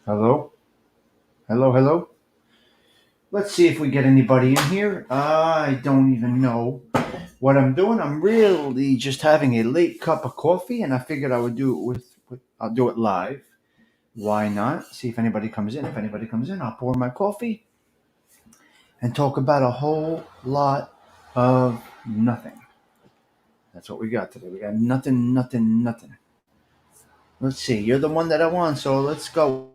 Hello? Hello, hello? Let's see if we get anybody in here. I don't even know what I'm doing. I'm really just having a late cup of coffee, and I figured I would do it I'll do it live. Why not? See if anybody comes in. If anybody comes in, I'll pour my coffee and talk about a whole lot of nothing. That's what we got today. We got nothing, nothing, nothing. Let's see. You're the one that I want, so let's go.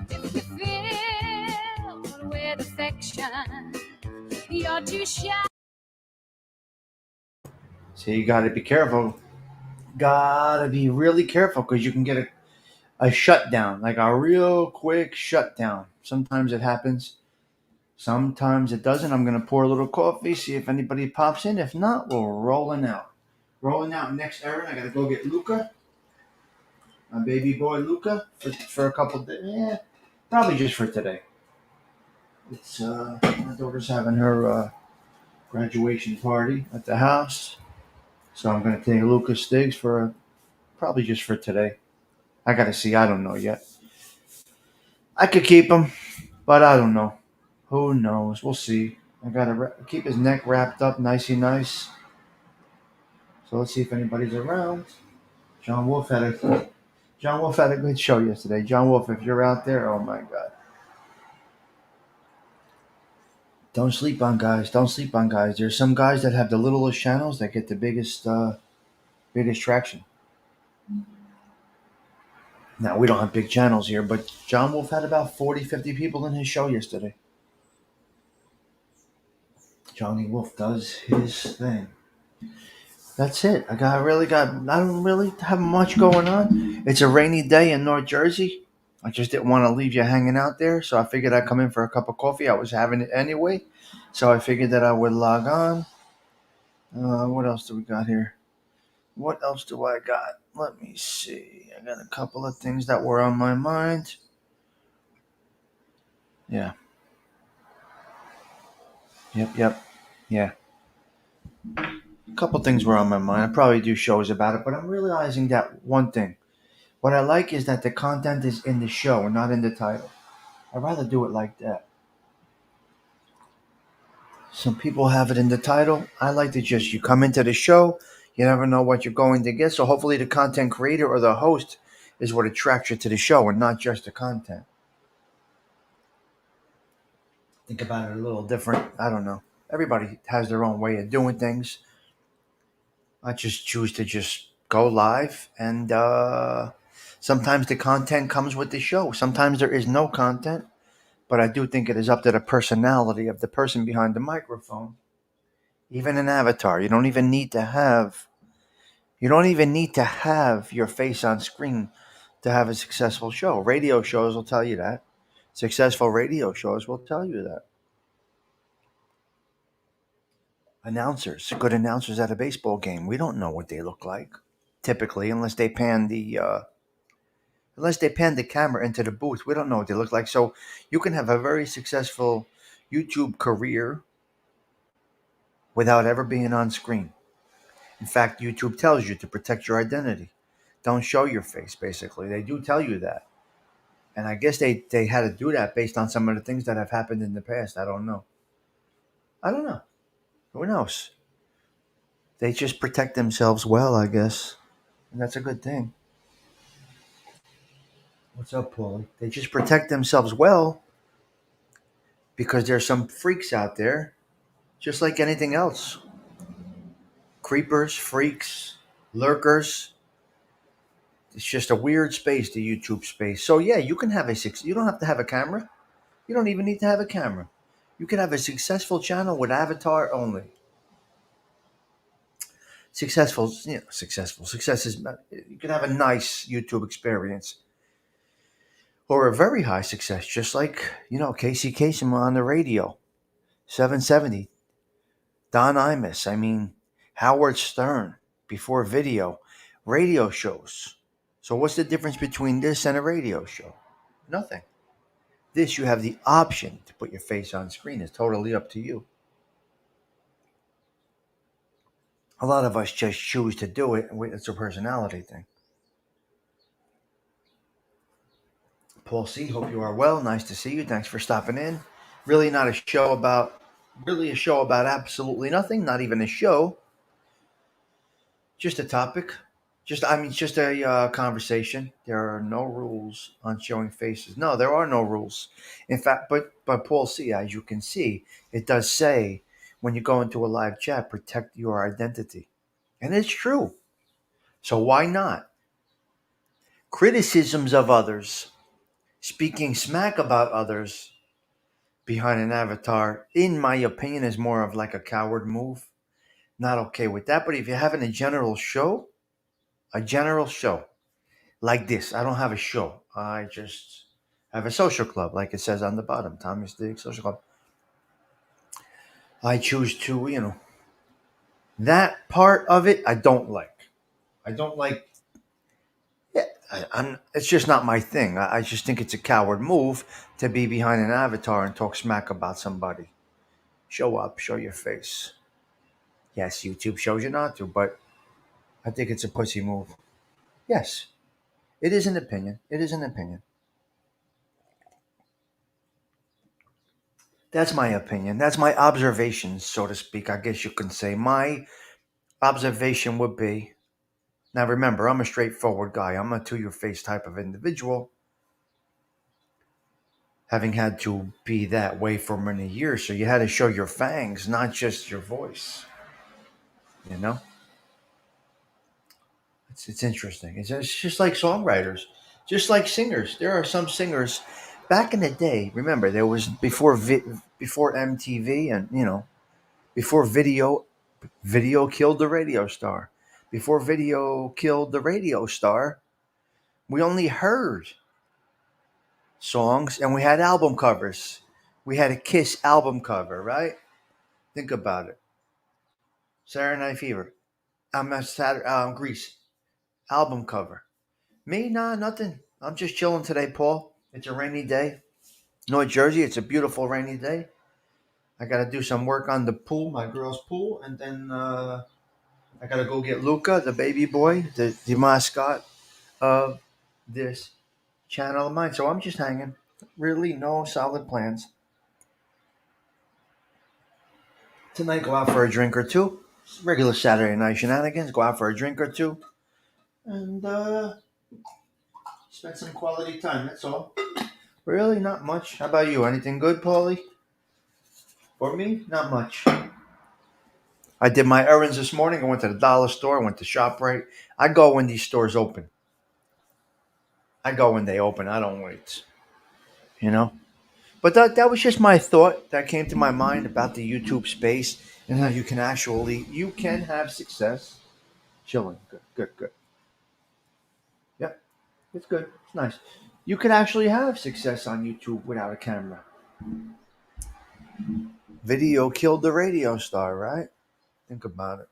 If you filled with affection, you're too shy. So you got to be careful. Gotta be really careful because you can get a shutdown, like a real quick shutdown. Sometimes it happens, sometimes it doesn't. I'm gonna pour a little coffee, see if anybody pops in. If not, we're rolling out. Rolling out next errand. I gotta go get Luca, my baby boy Luca, for a couple days. Yeah, probably just for today. It's my daughter's having her graduation party at the house, so I'm gonna take Luca Stiggs for probably just for today. I gotta see. I don't know yet. I could keep him, but I don't know. Who knows? We'll see. I gotta keep his neck wrapped up nicey nice. So let's see if anybody's around. John Wolf had a John Wolf had a good show yesterday. John Wolf, if you're out there, oh my God, don't sleep on guys. Don't sleep on guys. There's some guys that have the littlest channels that get the biggest traction. Now we don't have big channels here, but John Wolf had about 40, 50 people in his show yesterday. Johnny Wolf does his thing. That's it. I don't really have much going on. It's a rainy day in North Jersey. I just didn't want to leave you hanging out there, so I figured I'd come in for a cup of coffee. I was having it anyway, so I figured that I would log on. What else do we got here? What else do I got? Let me see. I got a couple of things that were on my mind. Yeah. Yep. Yeah. A couple things were on my mind. I probably do shows about it, but I'm realizing that one thing. What I like is that the content is in the show and not in the title. I'd rather do it like that. Some people have it in the title. I like to just, you come into the show, you never know what you're going to get. So hopefully the content creator or the host is what attracts you to the show and not just the content. Think about it a little different. I don't know. Everybody has their own way of doing things. I just choose to just go live and sometimes the content comes with the show. Sometimes there is no content, but I do think it is up to the personality of the person behind the microphone. Even an avatar, you don't even need to have your face on screen to have a successful show. Radio shows will tell you that. Successful radio shows will tell you that. Announcers, good announcers at a baseball game, we don't know what they look like typically, unless they pan the camera into the booth. We don't know what they look like. So you can have a very successful YouTube career without ever being on screen. In fact, YouTube tells you to protect your identity. Don't show your face, basically. They do tell you that. And I guess they had to do that based on some of the things that have happened in the past. I don't know. I don't know. Who knows? They just protect themselves well, I guess. And that's a good thing. What's up, Paulie? They just protect themselves well because there's some freaks out there, just like anything else. Creepers, freaks, lurkers. It's just a weird space, the YouTube space. So yeah, you can have a six. You don't have to have a camera. You don't even need to have a camera. You can have a successful channel with avatar only. Successful. Success is you can have a nice YouTube experience or a very high success, just like Casey Kasem on the radio, 770, Don Imus. I mean, Howard Stern before video, radio shows. So what's the difference between this and a radio show? Nothing. This, you have the option to put your face on screen. It's totally up to you. A lot of us just choose to do it. It's a personality thing. Paul C., hope you are well. Nice to see you. Thanks for stopping in. Really not a show about, really a show about absolutely nothing. Not even a show. Just a topic. Just a conversation. There are no rules on showing faces. No, there are no rules. In fact, but Paul C., as you can see, it does say when you go into a live chat, protect your identity, and it's true. So why not? Criticisms of others, speaking smack about others behind an avatar, in my opinion, is more of like a coward move. Not okay with that. But if you're having a general show like this, I don't have a show. I just have a social club, like it says on the bottom, Thomas Dick Social Club. I choose to, that part of it. I don't like. I don't like. Yeah, it's just not my thing. I just think it's a coward move to be behind an avatar and talk smack about somebody. Show up, show your face. Yes, YouTube shows you not to, but I think it's a pussy move. Yes, it is an opinion. It is an opinion. That's my opinion. That's my observation, so to speak. I guess you can say my observation would be. Now, remember, I'm a straightforward guy. I'm a to your face type of individual, having had to be that way for many years. So you had to show your fangs, not just your voice. You know, it's interesting. It's just like songwriters, just like singers. There are some singers back in the day. Remember, there was before MTV, and before video killed the radio star. Before video killed the radio star, we only heard songs and we had album covers. We had a Kiss album cover, right? Think about it. Saturday Night Fever. I'm a Saturday, Grease album cover. Me, nah, nothing. I'm just chilling today, Paul. It's a rainy day. North Jersey, it's a beautiful rainy day. I got to do some work on the pool, my girl's pool, and then I got to go get Luca, the baby boy, the mascot of this channel of mine. So I'm just hanging. Really, no solid plans. Tonight, go out for a drink or two. Regular Saturday night shenanigans. Go out for a drink or two. And spend some quality time. That's all. Really, not much. How about you? Anything good, Paulie? For me, not much. I did my errands this morning. I went to the dollar store. I went to ShopRite. I go when these stores open. I go when they open. I don't wait. You know? But that was just my thought that came to my mind about the YouTube space and how you can have success chilling. Good, good, good. Yep, it's good. It's nice. You could actually have success on YouTube without a camera. Video killed the radio star, right? Think about it.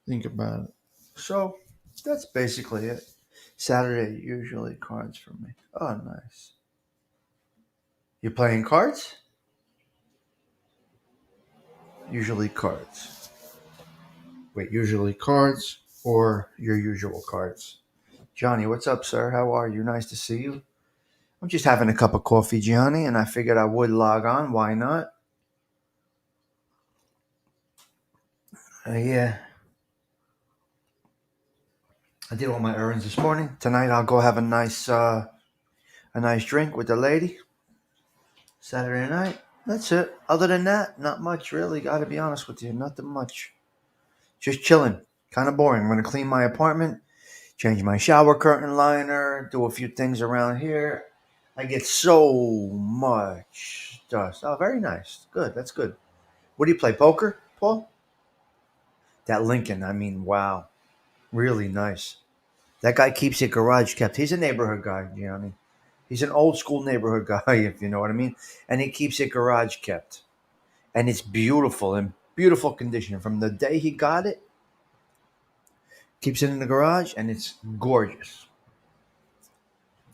Think about it. So that's basically it. Saturday usually cards for me. Oh, nice. You playing cards? Usually cards. Wait, usually cards or your usual cards? Johnny, what's up, sir? How are you? Nice to see you. I'm just having a cup of coffee, Johnny, and I figured I would log on. Why not? Yeah, I did all my errands this morning. Tonight I'll go have a nice drink with the lady. Saturday night. That's it. Other than that, not much really. Got to be honest with you, nothing much. Just chilling. Kind of boring. I'm gonna clean my apartment, change my shower curtain liner, do a few things around here. I get so much dust. Oh, very nice. Good. That's good. What do you play? Poker, Paul? That Lincoln. I mean, wow. Really nice. That guy keeps it garage kept. He's a neighborhood guy, you know what I mean? He's an old school neighborhood guy, if you know what I mean. And he keeps it garage kept. And it's beautiful, in beautiful condition. From the day he got it, keeps it in the garage, and it's gorgeous.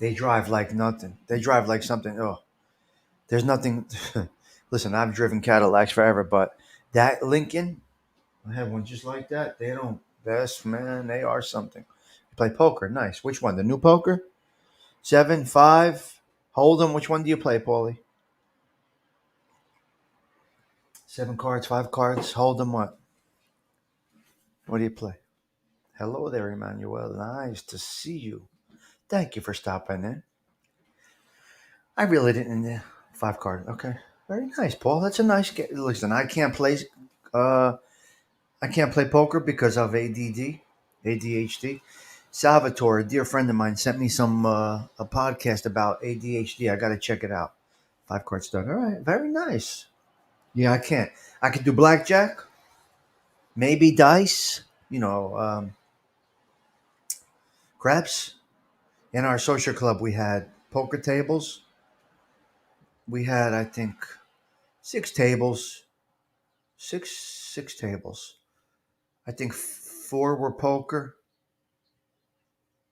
They drive like nothing. They drive like something. Oh, there's nothing. Listen, I've driven Cadillacs forever, but that Lincoln, I have one just like that. They don't. Best man, they are something. You play poker, nice. Which one? The new poker? 7, 5, Hold'em. Which one do you play, Paulie? 7 cards, 5 cards. Hold'em. What? What do you play? Hello there, Emmanuel. Nice to see you. Thank you for stopping in. I really didn't. 5 card. Okay. Very nice, Paul. That's a nice game. Listen, Uh, I can't play poker because of ADD, ADHD. Salvatore, a dear friend of mine, sent me some a podcast about ADHD. I got to check it out. 5 cards done. All right. Very nice. Yeah, I can't. I could do blackjack, maybe dice. Craps. In our social club, we had poker tables. We had, I think, 6 tables. Six tables. I think 4 were poker.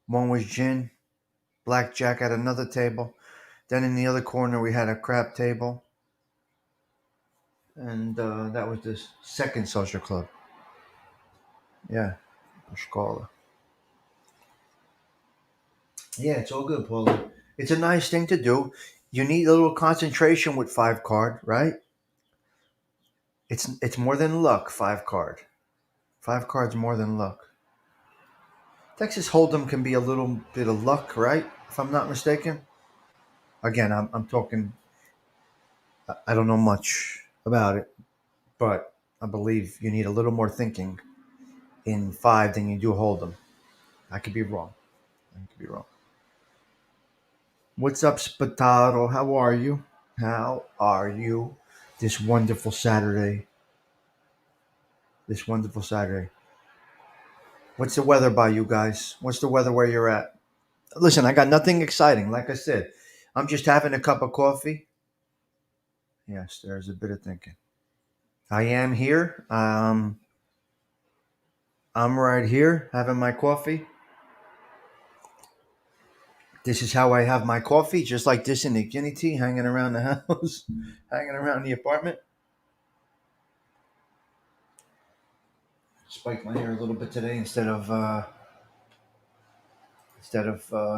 1 was gin. Blackjack at another table. Then in the other corner, we had a crap table. And that was the second social club. Yeah. Escola. Yeah, it's all good, Paulie. It's a nice thing to do. You need a little concentration with 5 card, right? It's more than luck, 5 card. 5 cards more than luck. Texas Hold'em can be a little bit of luck, right? If I'm not mistaken. Again, I'm talking. I don't know much about it, but I believe you need a little more thinking in 5 than you do Hold'em. I could be wrong. I could be wrong. What's up, Spataro? How are you? How are you this wonderful Saturday? This wonderful Saturday. What's the weather by you guys? What's the weather where you're at? Listen, I got nothing exciting. Like I said, I'm just having a cup of coffee. Yes, there's a bit of thinking. I am here. I'm right here having my coffee. This is how I have my coffee, just like this in the guinea tea, hanging around the house, hanging around the apartment. Spiked my hair a little bit today instead of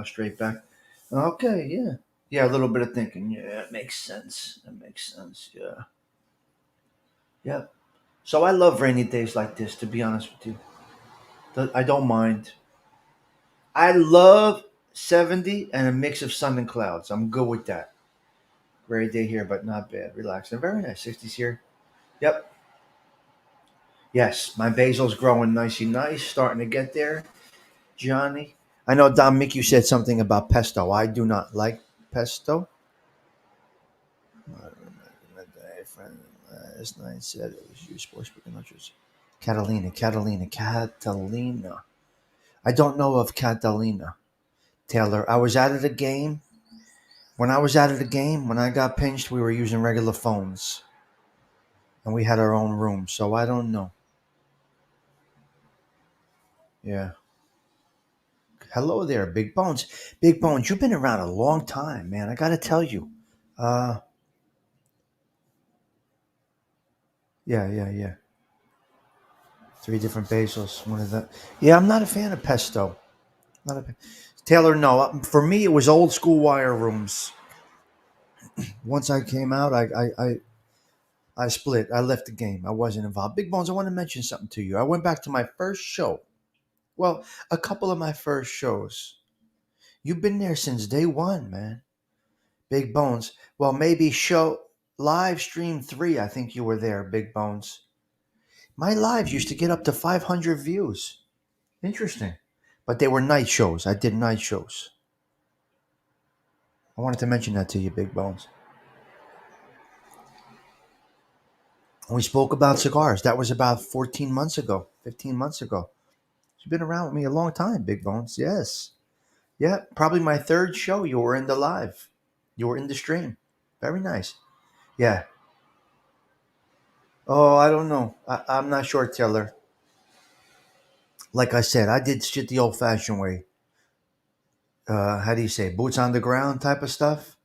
straight back. Okay, yeah, yeah, a little bit of thinking. Yeah, it makes sense. That makes sense. Yeah, yeah. So I love rainy days like this. To be honest with you, I don't mind. I love 70 and a mix of sun and clouds. I'm good with that. Great day here, but not bad. Relaxing. Very nice. 60s here. Yep. Yes, my basil's growing nicey nice. Starting to get there, Johnny. I know Don Mick, you said something about pesto. I do not like pesto. Last night said it was you sports speaking lunches. Catalina. I don't know of Catalina. Taylor, I was out of the game. When I was out of the game, when I got pinched, we were using regular phones. And we had our own room, so I don't know. Yeah. Hello there, Big Bones. Big Bones, you've been around a long time, man. I gotta tell you. Uh, yeah. 3 different basils. One of that. Yeah, I'm not a fan of pesto. Not a Taylor. No, for me it was old school wire rooms. Once I came out, I split. I left the game. I wasn't involved. Big Bones, I want to mention something to you. I went back to my first show. Well, a couple of my first shows. You've been there since day one, man. Big Bones. Well, maybe show live stream 3. I think you were there, Big Bones. My lives used to get up to 500 views. Interesting. But they were night shows. I did night shows. I wanted to mention that to you, Big Bones. We spoke about cigars. That was about 14 months ago, 15 months ago. You've been around with me a long time, Big Bones. Yes. Yeah, probably my third show. You were in the live. You were in the stream. Very nice. Yeah. Oh, I don't know. I'm not sure, Taylor. Like I said, I did shit the old-fashioned way. how do you say, boots on the ground type of stuff.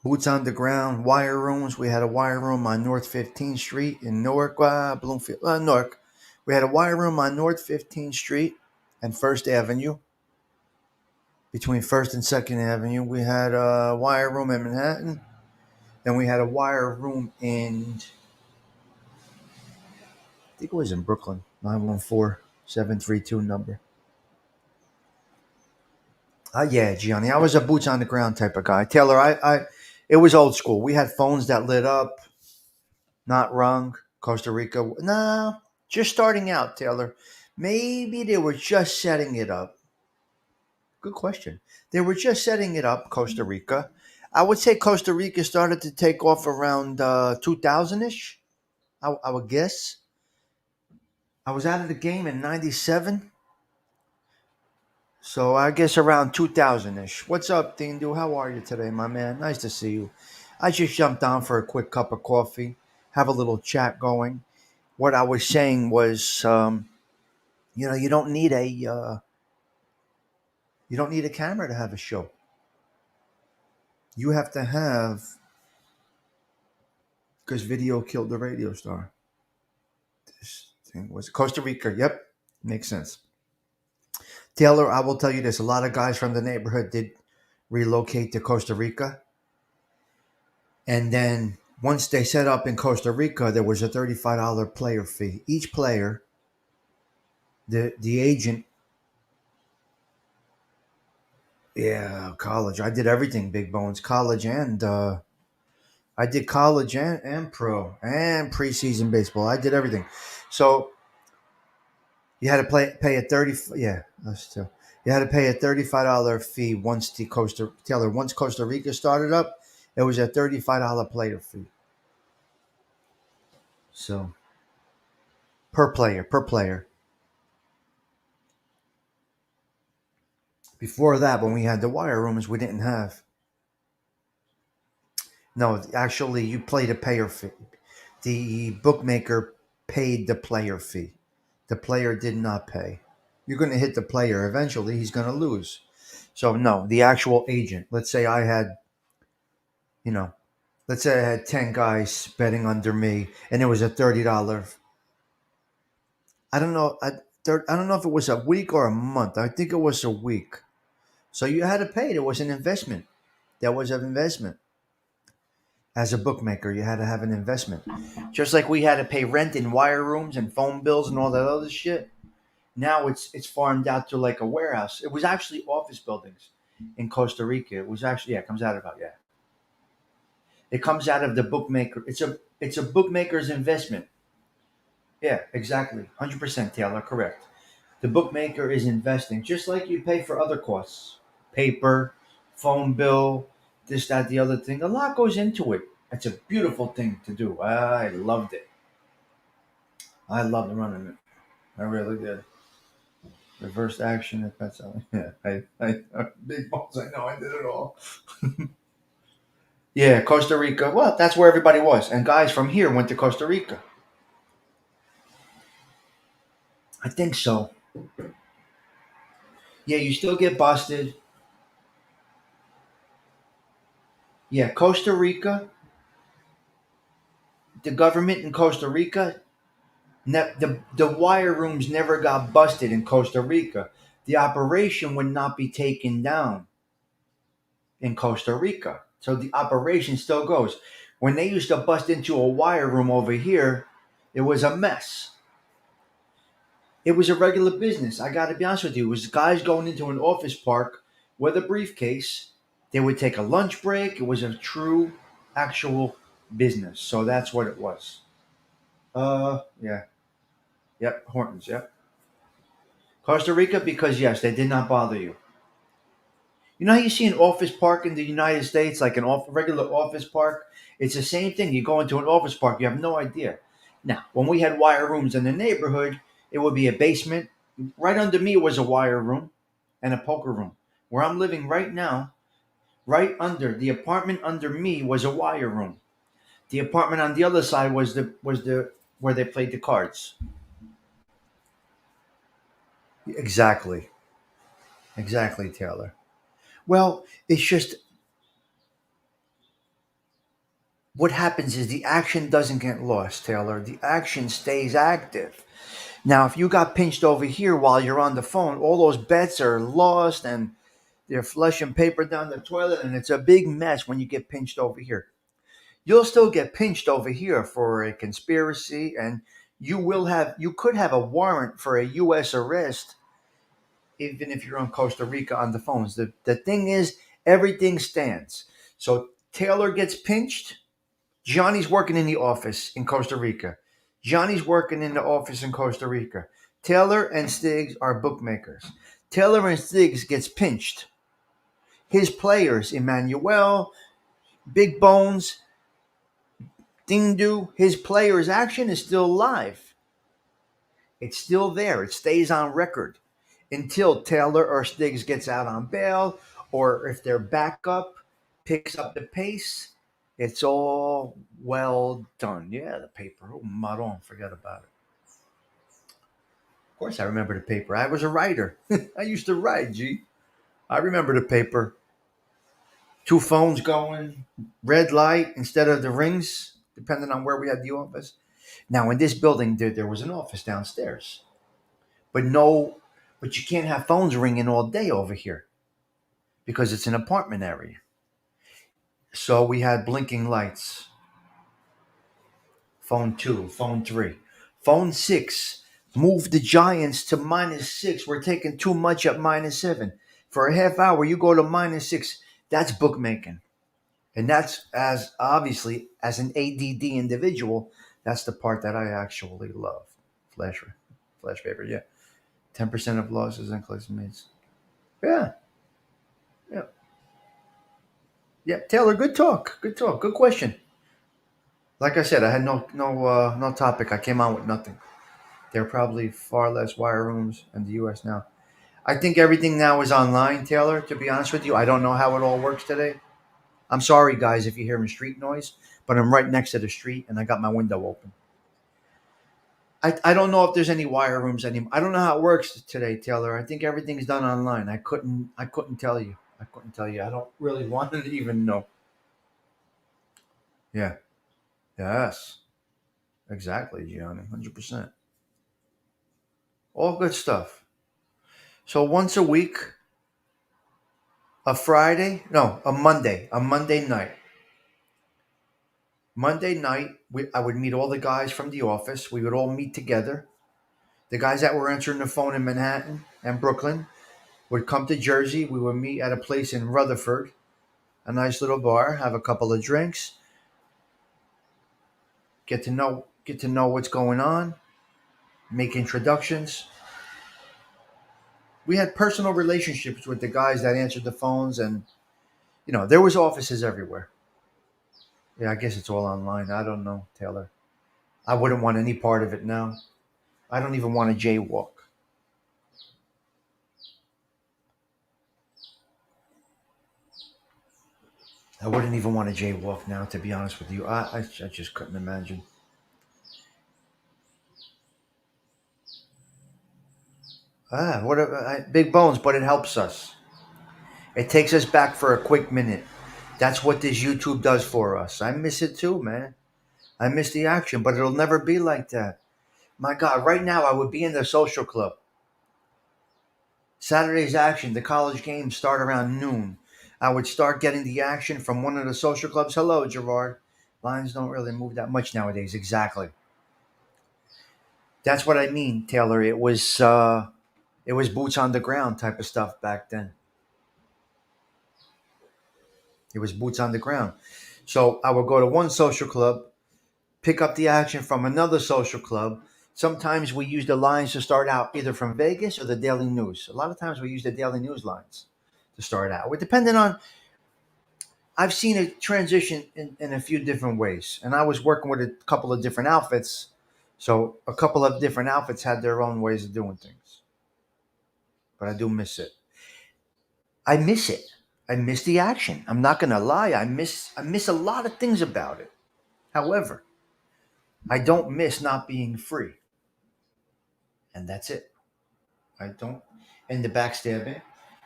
Boots on the ground, wire rooms. We had a wire room on North 15th Street in Newark, Bloomfield, Newark. We had a wire room on North 15th Street and First Avenue. Between First and Second Avenue, we had a wire room in Manhattan. Then we had a wire room in, I think it was in Brooklyn, 914-732 number. Yeah, Gianni, I was a boots on the ground type of guy. Taylor, it was old school. We had phones that lit up, not rung. Costa Rica, no, just starting out, Taylor. Maybe they were just setting it up. Good question. They were just setting it up, Costa Rica. I would say Costa Rica started to take off around 2000 ish. I would guess. I was out of the game in '97, so I guess around 2000 ish. What's up, Dindu? How are you today, my man? Nice to see you. I just jumped on for a quick cup of coffee, have a little chat going. What I was saying was, you don't need a camera to have a show. You have to have, because video killed the radio star. This thing was Costa Rica. Yep, makes sense. Taylor, I will tell you this: a lot of guys from the neighborhood did relocate to Costa Rica, and then once they set up in Costa Rica, there was a $35 player fee. Each player, the agent, yeah, college. I did everything, Big Bones, college and I did college and pro and preseason baseball. I did everything. So you had to pay a 30. Yeah, that's too. You had to pay a $35 fee once Costa Rica started up. It was a $35 player fee. So per player. Before that, when we had the wire rooms, we didn't have. No, actually, you played a payer fee. The bookmaker paid the player fee. The player did not pay. You're going to hit the player. Eventually, he's going to lose. So, no, the actual agent. Let's say I had, you know, let's say I had 10 guys betting under me and it was a $30. I don't know. I don't know if it was a week or a month. I think it was a week. So you had to pay. There was an investment. There was an investment. As a bookmaker, you had to have an investment. Just like we had to pay rent in wire rooms and phone bills and all that other shit. Now it's farmed out to like a warehouse. It was actually office buildings in Costa Rica. It was actually, yeah, it comes out about, yeah. It comes out of the bookmaker. It's a bookmaker's investment. Yeah, exactly. 100% Taylor, correct. The bookmaker is investing just like you pay for other costs. Paper, phone bill, this, that, the other thing. A lot goes into it. It's a beautiful thing to do. I loved it. I loved running it. I really did. Reverse action, if that's how. Yeah, big balls. I know I did it all. Yeah, Costa Rica. Well, that's where everybody was, and guys from here went to Costa Rica. I think so. Yeah, you still get busted. Yeah, Costa Rica. The government in Costa Rica. The wire rooms never got busted in Costa Rica. The operation would not be taken down in Costa Rica. So the operation still goes. When they used to bust into a wire room over here, it was a mess. It was a regular business. I got to be honest with you. It was guys going into an office park with a briefcase. They would take a lunch break. It was a true, actual business. So that's what it was. Yeah. Yep. Hortons. Yep. Costa Rica, because yes, they did not bother you. You know how you see an office park in the United States, like regular office park? It's the same thing. You go into an office park, you have no idea. Now, when we had wire rooms in the neighborhood, it would be a basement. Right under me was a wire room and a poker room. Where I'm living right now, right under the apartment under me was a wire room. The apartment on the other side was the where they played the cards. Exactly. Exactly, Taylor. Well, it's just what happens is the action doesn't get lost, Taylor. The action stays active. Now, if you got pinched over here while you're on the phone, all those bets are lost and they're flushing paper down the toilet, and it's a big mess when you get pinched over here. You'll still get pinched over here for a conspiracy, and you could have a warrant for a U.S. arrest, even if you're on Costa Rica on the phones. The thing is, everything stands. So Taylor gets pinched. Johnny's working in the office in Costa Rica. Johnny's working in the office in Costa Rica. Taylor and Stiggs are bookmakers. Taylor and Stiggs gets pinched. His players, Emmanuel, Big Bones, Ding his players' action is still live. It's still there. It stays on record until Taylor or Stiggs gets out on bail, or if their backup picks up the pace. It's all well done. Yeah, the paper. Oh, Maron, forget about it. Of course, I remember the paper. I was a writer. I used to write, G. I remember the paper. Two phones going, red light instead of the rings, depending on where we had the office. Now, in this building, there was an office downstairs, but but you can't have phones ringing all day over here because it's an apartment area. So we had blinking lights. Phone 2, phone 3, phone 6. Move the Giants to -6. We're taking too much at -7. For a half hour, you go to -6. That's bookmaking. And that's as obviously as an ADD individual, that's the part that I actually love. Flash, flash paper, yeah. 10% of losses and classmates. Yeah, yeah, yeah. Taylor, good talk, good talk, good question. Like I said, I had no topic. I came out with nothing. There are probably far less wire rooms in the U.S. now. I think everything now is online, Taylor. To be honest with you, I don't know how it all works today. I'm sorry, guys, if you're hearing street noise, but I'm right next to the street and I got my window open. I don't know if there's any wire rooms anymore. I don't know how it works today, Taylor. I think everything's done online. I couldn't tell you. I couldn't tell you. I don't really want to even know. Yeah. Yes. Exactly, Gianni. 100%. All good stuff. So once a week, a Friday, no, a Monday night. Monday night, I would meet all the guys from the office. We would all meet together. The guys that were answering the phone in Manhattan and Brooklyn would come to Jersey. We would meet at a place in Rutherford, a nice little bar, have a couple of drinks, get to know what's going on, make introductions. We had personal relationships with the guys that answered the phones, and there was offices everywhere. Yeah, I guess it's all online. I don't know, Taylor. I wouldn't want any part of it now. I don't even want to jaywalk. I wouldn't even want to jaywalk now, to be honest with you. I just couldn't imagine. Big bones, but it helps us. It takes us back for a quick minute. That's what this YouTube does for us. I miss it too, man. I miss the action, but it'll never be like that. My God, right now I would be in the social club. Saturday's action, the college games start around noon. I would start getting the action from one of the social clubs. Hello, Gerard. Lines don't really move that much nowadays. Exactly. That's what I mean, Taylor. It was boots on the ground type of stuff back then. It was boots on the ground. So I would go to one social club, pick up the action from another social club. Sometimes we use the lines to start out either from Vegas or the Daily News. A lot of times we use the Daily News lines to start out. We're depending on. I've seen it transition in a few different ways, and I was working with a couple of different outfits, so a couple of different outfits had their own ways of doing things. But I do miss it. I miss it. I miss the action. I'm not gonna lie. I miss a lot of things about it. However, I don't miss not being free, and that's it. I don't, and the backstabbing,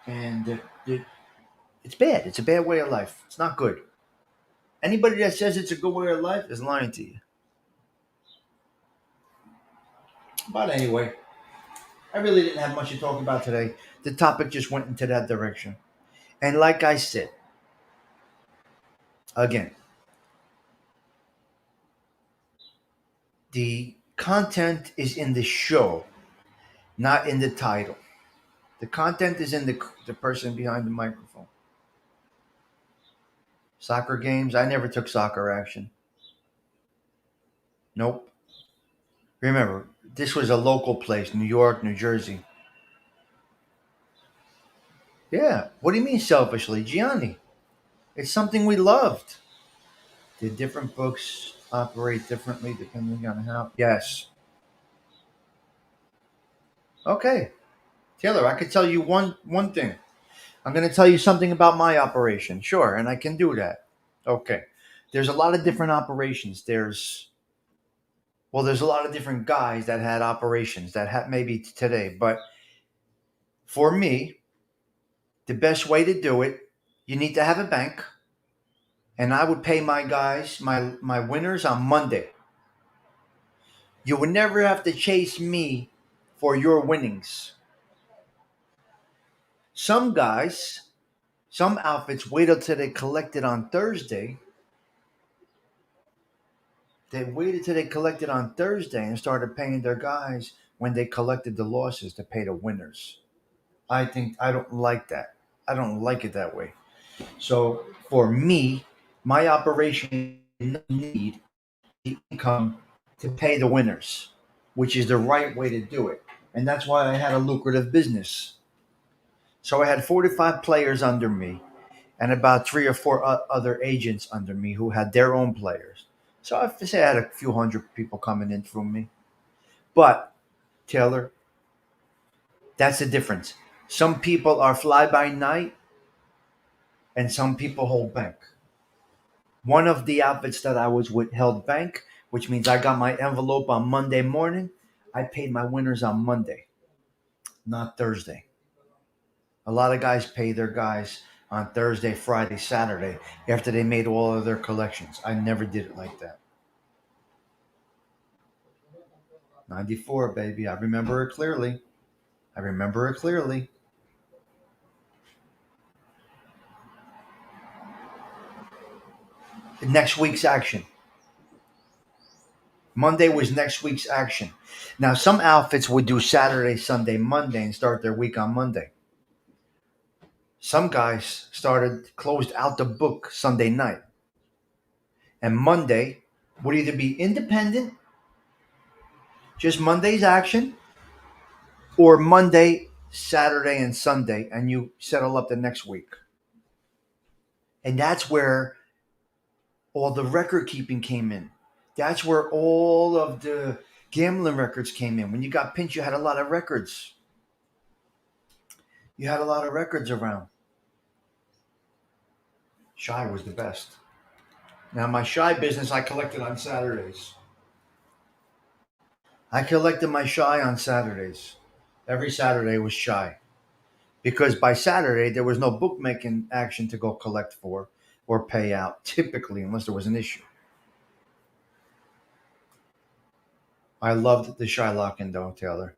and the It's bad. It's a bad way of life. It's not good. Anybody that says it's a good way of life is lying to you. But anyway, I really didn't have much to talk about today. The topic just went into that direction. And like I said, again, the content is in the show, not in the title. The content is in the person behind the microphone. Soccer games, I never took soccer action. Nope. Remember, this was a local place, New York, New Jersey. Yeah. What do you mean selfishly? Gianni, it's something we loved. Did different books operate differently depending on how? Yes. Okay. Taylor, I could tell you one thing. I'm going to tell you something about my operation. Sure, and I can do that. Okay. There's a lot of different operations. There's a lot of different guys that had operations that had maybe today, but for me, the best way to do it, you need to have a bank, and I would pay my guys, my winners on Monday. You would never have to chase me for your winnings. Some guys, some outfits waited till they collected on Thursday. They waited till they collected on Thursday and started paying their guys when they collected the losses to pay the winners. I don't like that. I don't like it that way. So for me, my operation need the income to pay the winners, which is the right way to do it. And that's why I had a lucrative business. So I had 45 players under me and about three or four other agents under me who had their own players. So I say I had a few hundred people coming in through me. But Taylor, that's the difference. Some people are fly by night and some people hold bank. One of the outfits that I was with held bank, which means I got my envelope on Monday morning. I paid my winners on Monday, not Thursday. A lot of guys pay their guys on Thursday, Friday, Saturday after they made all of their collections. I never did it like that. 94, baby. I remember it clearly. I remember it clearly. Next week's action. Monday was next week's action. Now, some outfits would do Saturday, Sunday, Monday and start their week on Monday. Some guys closed out the book Sunday night. And Monday would either be independent, just Monday's action, or Monday, Saturday, and Sunday, and you settle up the next week. And that's where all the record keeping came in. That's where all of the gambling records came in. When you got pinched, you had a lot of records. You had a lot of records around. Shy was the best. Now, my shy business, I collected on Saturdays. I collected my shy on Saturdays. Every Saturday was shy. Because by Saturday, there was no bookmaking action to go collect for or pay out, typically, unless there was an issue. I loved the shy lock-in, though, Taylor.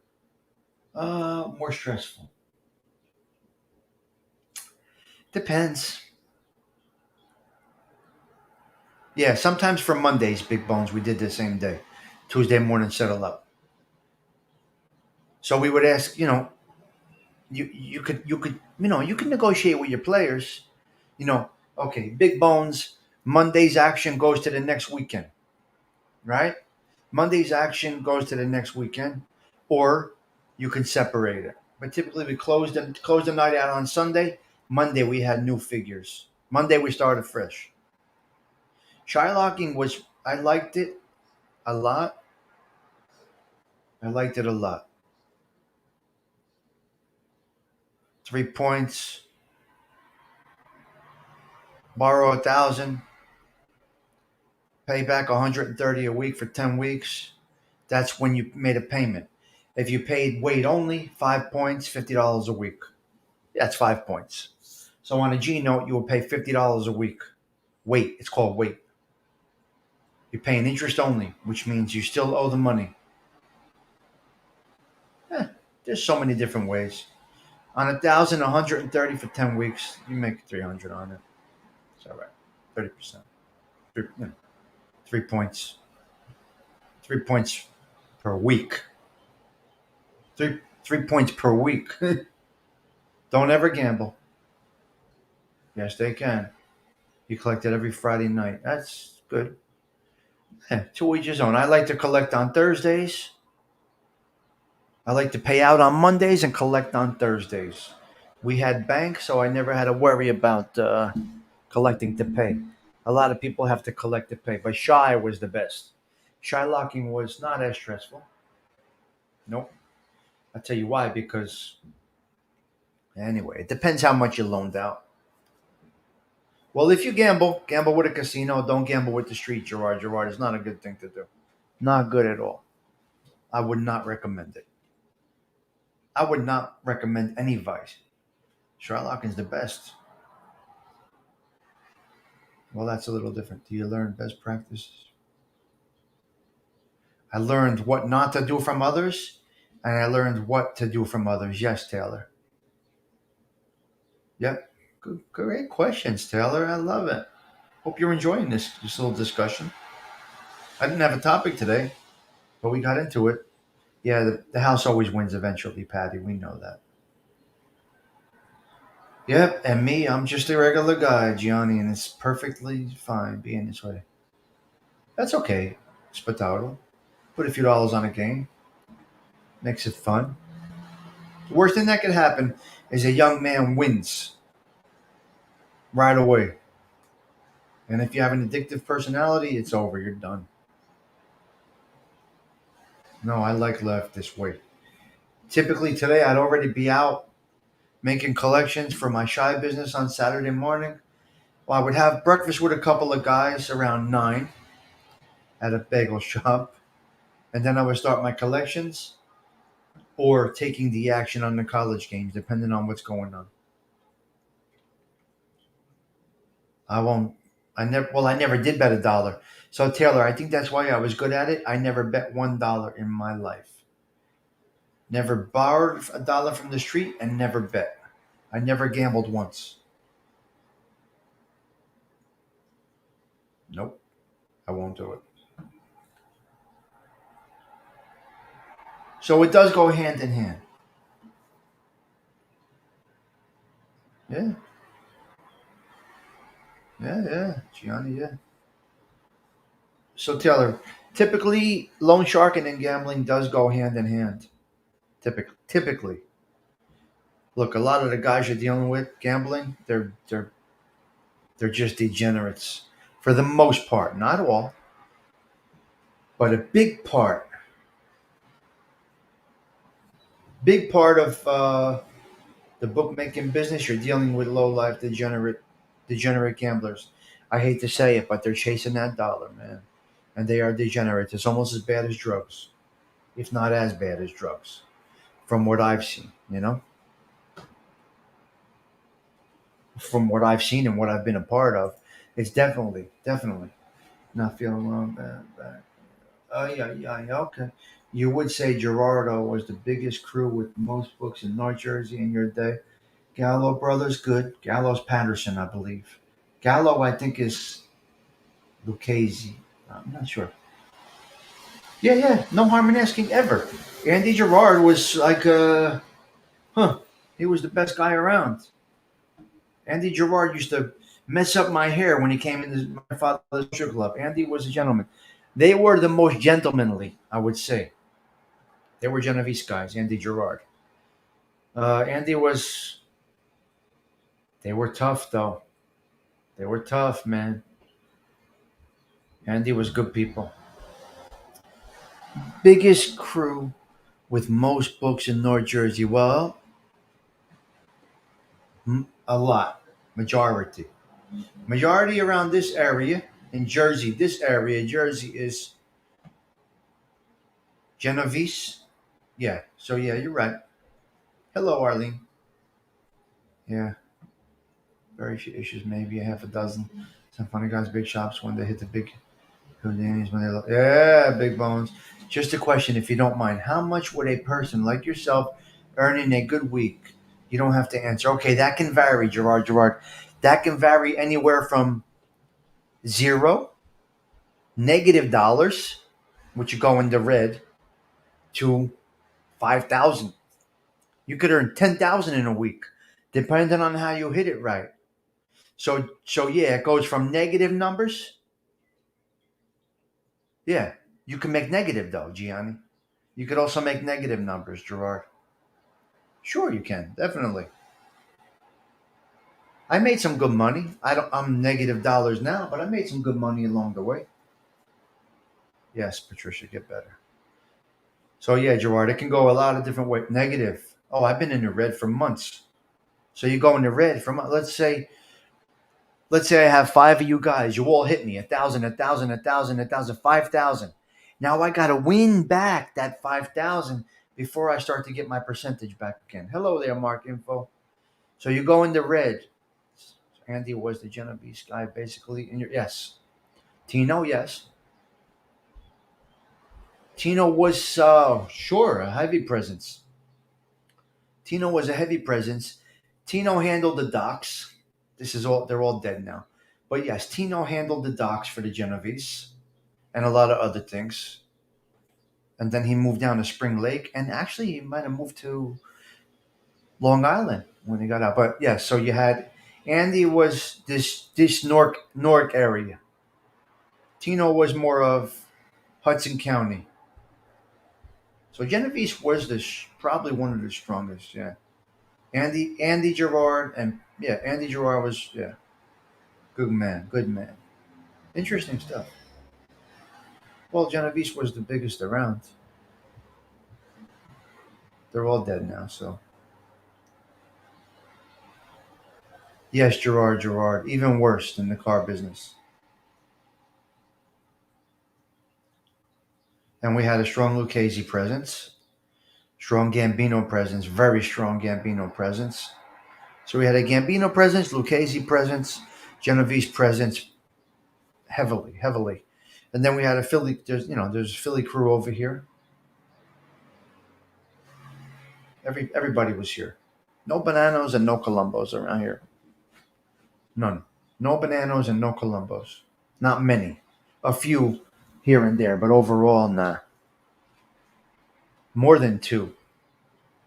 More stressful. Depends. Yeah, sometimes for Mondays, big bones, we did the same day. Tuesday morning, settle up. So we would ask, you could negotiate with your players. You know, okay, big bones. Monday's action goes to the next weekend, right? Monday's action goes to the next weekend, or you can separate it. But typically, we closed the night out on Sunday. Monday we had new figures. Monday we started fresh. Shylocking was I liked it a lot. I liked it a lot. 3 points, borrow 1,000, pay back 130 a week for 10 weeks. That's when you made a payment. If you paid weight only, 5 points, $50 a week. That's 5 points. So on a G note, you will pay $50 a week. Wait, it's called wait. You're paying interest only, which means you still owe the money. Eh, there's so many different ways. On 130 for 10 weeks, you make 300 on it. It's all right. 30%. Three, 3 points. 3 points per week. Three points per week. Don't ever gamble. Yes, they can. You collect it every Friday night. That's good. To each his own. I like to collect on Thursdays. I like to pay out on Mondays and collect on Thursdays. We had bank, so I never had to worry about collecting to pay. A lot of people have to collect to pay, but Shy was the best. Shy locking was not as stressful. Nope. I'll tell you why, because anyway, it depends how much you loaned out. Well, if you gamble, gamble with a casino. Don't gamble with the street, Gerard. Gerard is not a good thing to do. Not good at all. I would not recommend it. I would not recommend any vice. Shylocking's the best. Well, that's a little different. Do you learn best practices? I learned what not to do from others, and I learned what to do from others. Yes, Taylor. Yep. Good, great questions, Taylor. I love it. Hope you're enjoying this little discussion. I didn't have a topic today, but we got into it. Yeah, the house always wins eventually, Patty. We know that. Yep, and me, I'm just a regular guy, Gianni, and it's perfectly fine being this way. That's okay, Spataro. Put a few dollars on a game, makes it fun. The worst thing that could happen is a young man wins right away. And if you have an addictive personality, it's over. You're done. No, I like left this way. Typically today, I'd already be out making collections for my shy business on Saturday morning. Well, I would have breakfast with a couple of guys around 9 at a bagel shop, and then I would start my collections or taking the action on the college games, depending on what's going on. I won't. I never did bet a dollar. So Taylor, I think that's why I was good at it. I never bet $1 in my life. Never borrowed a dollar from the street and never bet. I never gambled once. Nope, I won't do it. So it does go hand in hand. Yeah, yeah, Gianni, yeah. So Taylor, typically loan sharking and gambling does go hand in hand. Typically, look, a lot of the guys you're dealing with gambling, they're just degenerates for the most part. Not all, but a big part of the bookmaking business. You're dealing with low life degenerate gamblers. I hate to say it, but they're chasing that dollar, man, and they are degenerates. It's almost as bad as drugs, if not as bad as drugs, from what I've seen. From what I've seen and what I've been a part of, it's definitely not feeling well. Bad. Oh yeah. Okay. You would say Gerardo was the biggest crew with most books in North Jersey in your day. Gallo brothers, good. Gallo's Patterson, I believe. Gallo, I think, is Lucchese. I'm not sure. Yeah. No harm in asking ever. Andy Gerard was like, he was the best guy around. Andy Gerard used to mess up my hair when he came into my father's social club. Andy was a gentleman. They were the most gentlemanly, I would say. They were Genovese guys, Andy Gerard. Andy was, they were tough though. They were tough, man. Andy was good people. Biggest crew with most books in North Jersey. Well, a lot. Majority. Majority around this area in Jersey. This area, Jersey, is Genovese. Yeah. So yeah, you're right. Hello, Arlene. Yeah. Very few issues, maybe a half a dozen. Some funny guys, big shops when they hit the big Houdinis when they yeah, big bones. Just a question, if you don't mind, how much would a person like yourself earn in a good week? You don't have to answer. Okay, that can vary, Gerard. Gerard, that can vary anywhere from zero, -$, which you go into red, to 5,000. You could earn 10,000 in a week, depending on how you hit it right. So yeah, it goes from negative numbers. Yeah, you can make negative though, Gianni. You could also make negative numbers, Gerard. Sure, you can definitely. I made some good money. I'm -$, now, but I made some good money along the way. Yes, Patricia, get better. So yeah, Gerard, it can go a lot of different ways. Negative. Oh, I've been in the red for months. So you go in the red from let's say I have five of you guys. You all hit me 1,000, 1,000, 1,000, 1,000, 5,000. Now I got to win back that 5,000 before I start to get my percentage back again. Hello there, Mark Info. So you go in the red. Andy was the Genovese guy, basically. Yes, Tino, yes. Tino was sure a heavy presence. Tino was a heavy presence. Tino handled the docks. This is all they're all dead now. But yes, Tino handled the docks for the Genovese and a lot of other things. And then he moved down to Spring Lake, and actually he might have moved to Long Island when he got out. But yeah, so you had Andy was this Newark area. Tino was more of Hudson County. So Genovese was probably one of the strongest. Yeah, Andy Gerard and yeah, Andy Gerard was yeah, good man, good man. Interesting stuff. Well, Genovese was the biggest around. They're all dead now. So yes, Gerard, even worse than the car business. And we had a strong Lucchese presence, strong Gambino presence, very strong Gambino presence. So we had a Gambino presence, Lucchese presence, Genovese presence, heavily, heavily. And then we had a Philly. There's a Philly crew over here. Everybody was here. No Bananos and no Columbos around here. None. No Bananos and no Columbos. Not many. A few here and there, but overall, nah. More than two.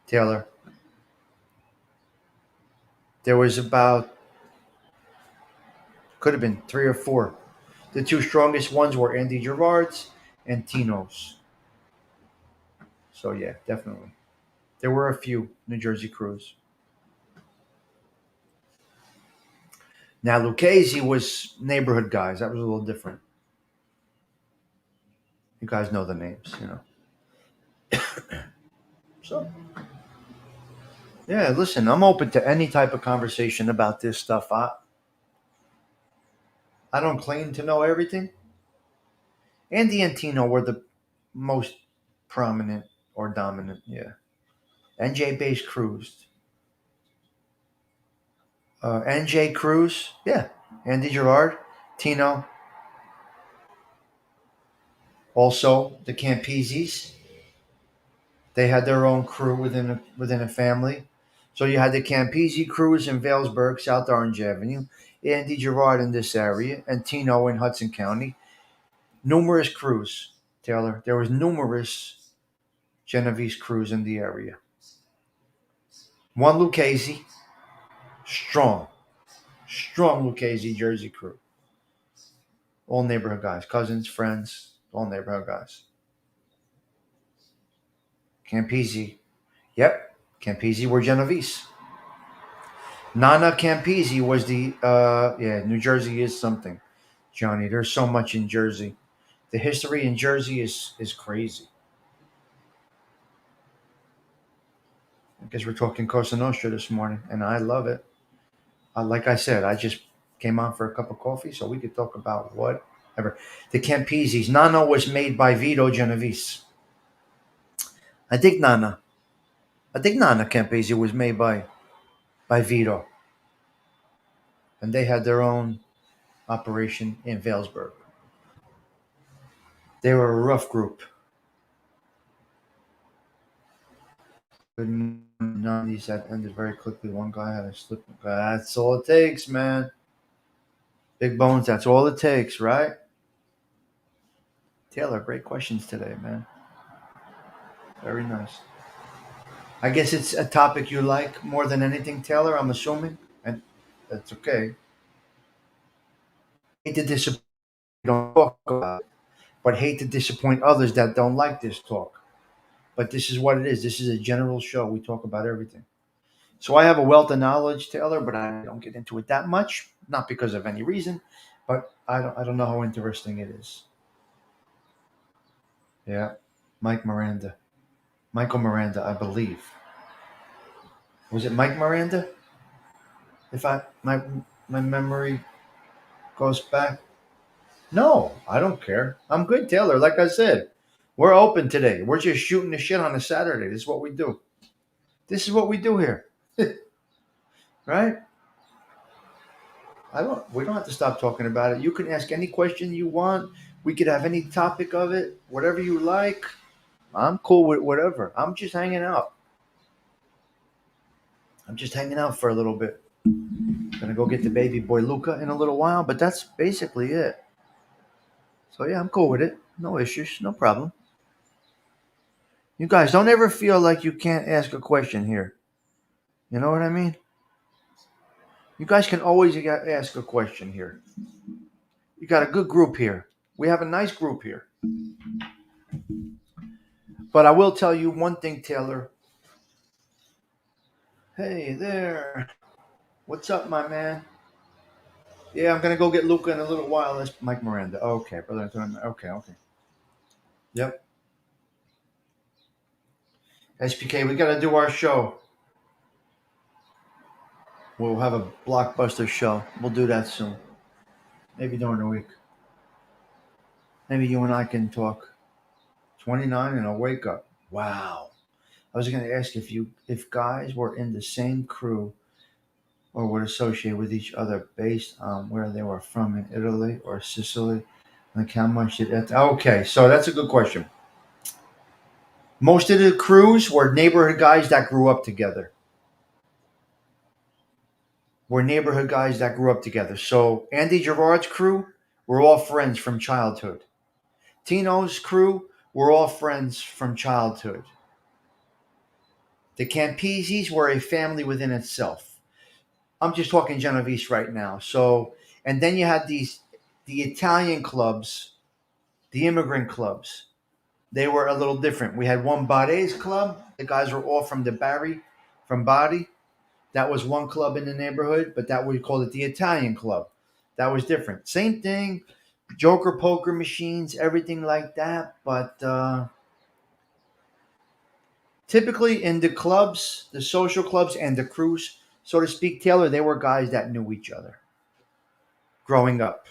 Taylor. There was about could have been three or four. The two strongest ones were Andy Gerard's and Tino's. So yeah, definitely. There were a few New Jersey crews. Now Lucchese was neighborhood guys. That was a little different. You guys know the names. So yeah, listen, I'm open to any type of conversation about this stuff. I don't claim to know everything. Andy and Tino were the most prominent or dominant. Yeah, NJ based crews. NJ Cruz, yeah, Andy Gerard, Tino, also the Campeses. They had their own crew within a family. So you had the Campese crews in Valesburg, South Orange Avenue, Andy Gerard in this area, and Tino in Hudson County. Numerous crews, Taylor. There was numerous Genovese crews in the area. One Lucchese, strong, strong Lucchese Jersey crew. All neighborhood guys, cousins, friends, all neighborhood guys. Campese, yep, Campese were Genovese. Nana Campese was the yeah. New Jersey is something, Johnny. There's so much in Jersey. The history in Jersey is crazy. I guess we're talking Cosa Nostra this morning, and I love it. Like I said, I just came on for a cup of coffee, so we could talk about whatever. The Campeses. Nana was made by Vito Genovese. I think Nana. I think Nana Campese was made by Vito. and they had their own operation in Valesburg. They were a rough group. Good 90s that ended very quickly. One guy had a slip. That's all it takes, man. Big bones. That's all it takes, right? Taylor, great questions today, man. Very nice. I guess it's a topic you like more than anything, Taylor. I'm assuming, and that's okay. Hate to disappoint. Don't talk about it, but hate to disappoint others that don't like this talk. But this is what it is. This is a general show. We talk about everything. So I have a wealth of knowledge, Taylor, but I don't get into it that much. Not because of any reason, but I don't know how interesting it is. Yeah, Mike Miranda, Michael Miranda, I believe. Was it Mike Miranda? If my memory goes back. No, I don't care. I'm good, Taylor. Like I said, we're open today. We're just shooting the shit on a Saturday. This is what we do. This is what we do here, right? I don't. We don't have to stop talking about it. You can ask any question you want. We could have any topic of it, whatever you like. I'm cool with whatever. I'm just hanging out. I'm just hanging out for a little bit. Gonna go get the baby boy Luca in a little while, but that's basically it. So yeah, I'm cool with it. No issues, no problem. You guys don't ever feel like you can't ask a question here. You know what I mean? You guys can always ask a question here. You got a good group here. We have a nice group here. But I will tell you one thing, Taylor. Hey there. What's up, my man? Yeah, I'm gonna go get Luca in a little while. That's Mike Miranda. Okay, brother. Okay, okay. Yep. SPK, we gotta do our show. We'll have a blockbuster show. We'll do that soon. Maybe during the week. Maybe you and I can talk. 29 and a wake up. Wow. I was gonna ask if guys were in the same crew or would associate with each other based on where they were from in Italy or Sicily. Like how much did it? Okay, so that's a good question. Most of the crews were neighborhood guys that grew up together. Were neighborhood guys that grew up together. So Andy Gerard's crew were all friends from childhood. Tino's crew were all friends from childhood. The Campeses were a family within itself. I'm just talking Genovese right now. So, and then you had the Italian clubs, the immigrant clubs. They were a little different. We had one Bare's club. The guys were all from the Bari, from Bari. That was one club in the neighborhood, but that we called it the Italian club. That was different. Same thing, Joker poker machines, everything like that. But typically in the clubs, the social clubs and the crews, so to speak, Taylor, they were guys that knew each other growing up.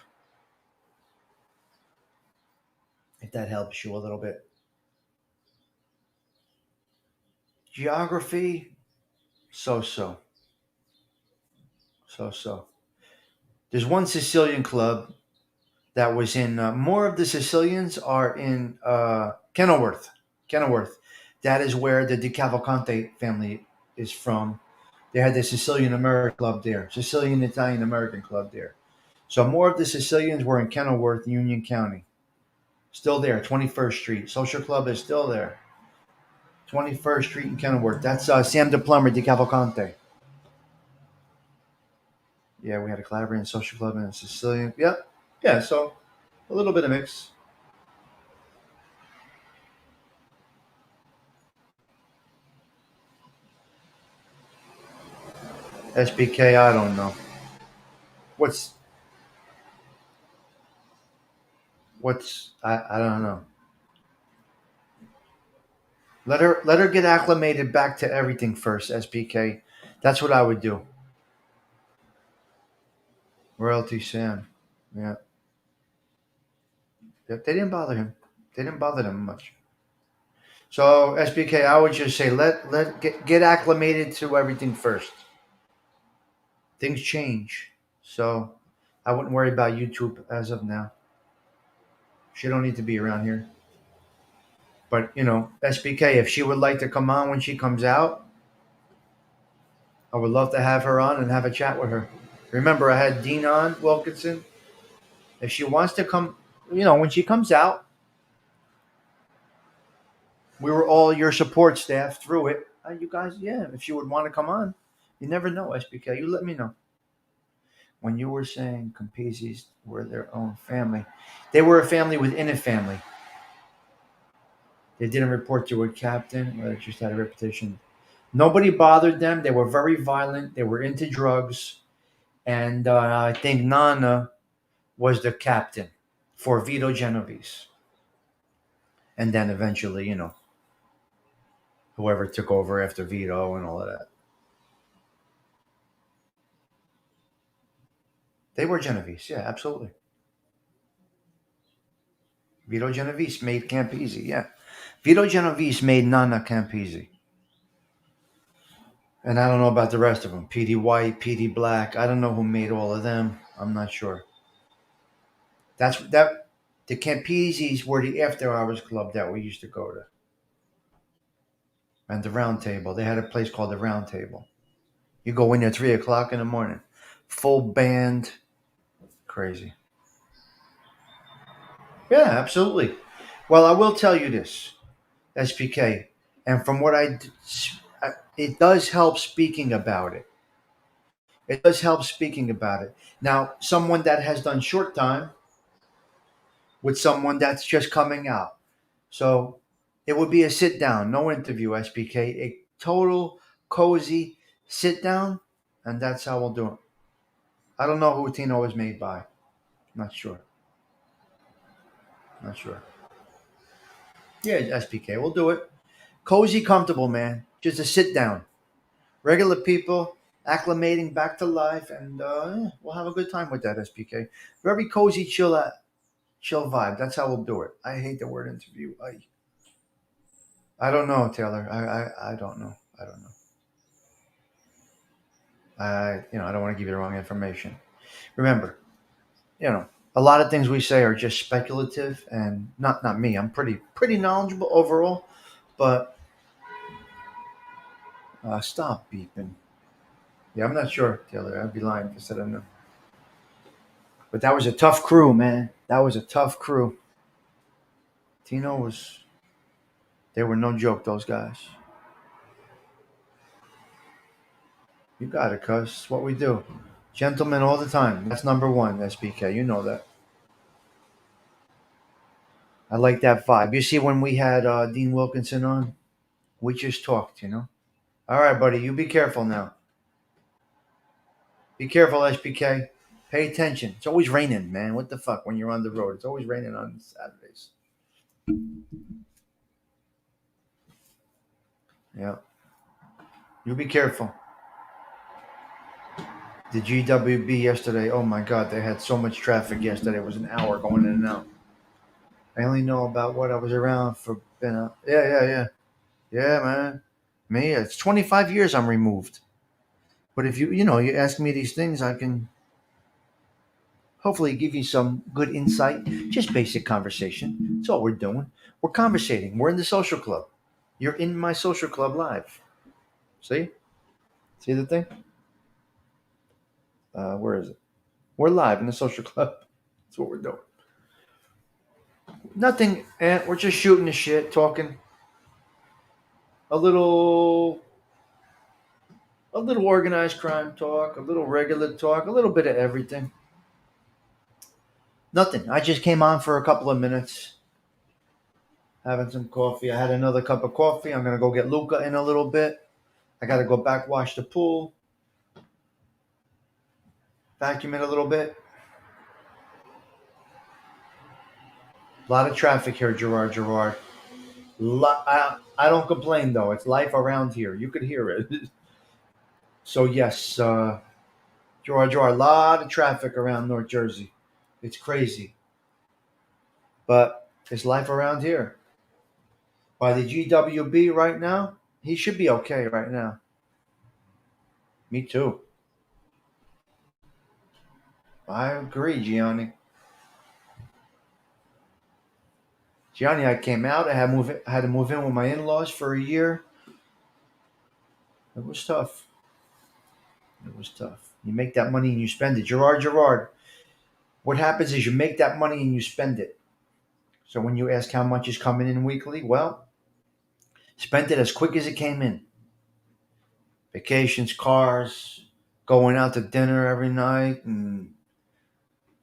If that helps you a little bit. Geography, so so. So so. There's one Sicilian club that was in, more of the Sicilians are in Kenilworth. Kenilworth. That is where the De Cavalcante family is from. They had the Sicilian American club there, Sicilian Italian American club there. So more of the Sicilians were in Kenilworth, Union County. Still there, 21st Street. Social Club is still there. 21st Street in Kenilworth. That's Sam the Plumber, De Cavalcante. Yeah, we had a Calabrian Social Club and a Sicilian. Yep. Yeah, so a little bit of mix. SBK, I don't know. What's I don't know. Let her get acclimated back to everything first, SBK. That's what I would do. Royalty Sam. Yeah. Yep, they didn't bother him. They didn't bother them much. So SBK, I would just say let get acclimated to everything first. Things change. So I wouldn't worry about YouTube as of now. She don't need to be around here. But SBK, if she would like to come on when she comes out, I would love to have her on and have a chat with her. Remember, I had Dean on Wilkinson. If she wants to come, when she comes out, we were all your support staff through it. You guys, yeah, if she would want to come on, you never know, SBK. You let me know. When you were saying Campese's were their own family, they were a family within a family. They didn't report to a captain, or they just had a reputation. Nobody bothered them. They were very violent. They were into drugs. And I think Nana was the captain for Vito Genovese. And then eventually, whoever took over after Vito and all of that. They were Genovese. Yeah, absolutely. Vito Genovese made Campese. Yeah. Vito Genovese made Nana Campese. And I don't know about the rest of them. P.D. White, P.D. Black. I don't know who made all of them. I'm not sure. That's that. The Campeses were the after hours club that we used to go to. And the Round Table. They had a place called the Round Table. You go in there 3 o'clock in the morning. Full band. Crazy. Yeah, absolutely. Well, I will tell you this, SPK. And from what it does help speaking about it. It does help speaking about it. Now, someone that has done short time with someone that's just coming out. So it would be a sit down, no interview, SPK, a total cozy sit down, and that's how we'll do it. I don't know who Tino was made by. Not sure. Not sure. Yeah, SPK, we'll do it. Cozy, comfortable, man. Just a sit down. Regular people acclimating back to life, and yeah, we'll have a good time with that, SPK. Very cozy, chill vibe. That's how we'll do it. I hate the word interview. I don't know, Taylor. I don't know. I don't know. I don't want to give you the wrong information. Remember, a lot of things we say are just speculative, and not me. I'm pretty knowledgeable overall, but stop beeping. Yeah, I'm not sure, Taylor. I'd be lying if I said I know. But that was a tough crew, man. That was a tough crew. Tino was. They were no joke. Those guys. You got it, cuz. It's what we do. Gentlemen all the time. That's number one, SBK. You know that. I like that vibe. You see, when we had Dean Wilkinson on, we just talked. All right, buddy. You be careful now. Be careful, SBK. Pay attention. It's always raining, man. What the fuck when you're on the road? It's always raining on Saturdays. Yeah. You be careful. The GWB yesterday, oh my God, they had so much traffic yesterday. It was an hour going in and out. I only know about what I was around for. Yeah. Yeah, man. Me, it's 25 years I'm removed. But if you ask me these things, I can hopefully give you some good insight. Just basic conversation. That's all we're doing. We're conversating. We're in the social club. You're in my social club live. See? See the thing? Where is it? We're live in the social club. That's what we're doing. Nothing, and we're just shooting the shit, talking a little, a little organized crime talk, a little regular talk, a little bit of everything. Nothing. I just came on for a couple of minutes, having some coffee. I had another cup of coffee. I'm gonna go get Luca in a little bit. I gotta go back wash the pool, vacuum it a little bit. A lot of traffic here, Gerard. I don't complain though. It's life around here. You could hear it. So yes, Gerard, a lot of traffic around North Jersey. It's crazy, but it's life around here. By the GWB right now, he should be okay right now. Me too. I agree, Gianni. Gianni, I came out. I had to move in with my in-laws for a year. It was tough. It was tough. You make that money and you spend it. Gerard. What happens is you make that money and you spend it. So when you ask how much is coming in weekly, well, spent it as quick as it came in. Vacations, cars, going out to dinner every night, and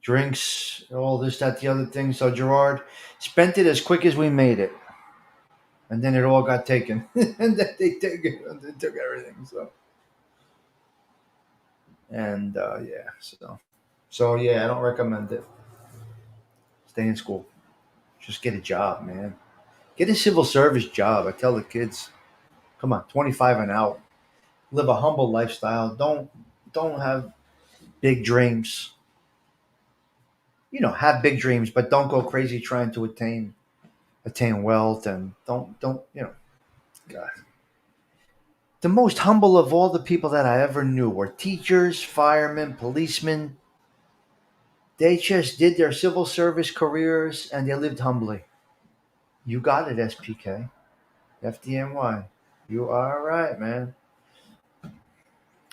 drinks, all this, that, the other thing. So Gerard spent it as quick as we made it, and then it all got taken, and then they took everything. Yeah, so yeah, I don't recommend it. Stay in school. Just get a job, man. Get a civil service job. I tell the kids, come on, 25 and out. Live a humble lifestyle. Don't have big dreams. Have big dreams, but don't go crazy trying to attain wealth, and don't God. The most humble of all the people that I ever knew were teachers, firemen, policemen. They just did their civil service careers and they lived humbly. You got it, SPK. FDNY. You are right, man.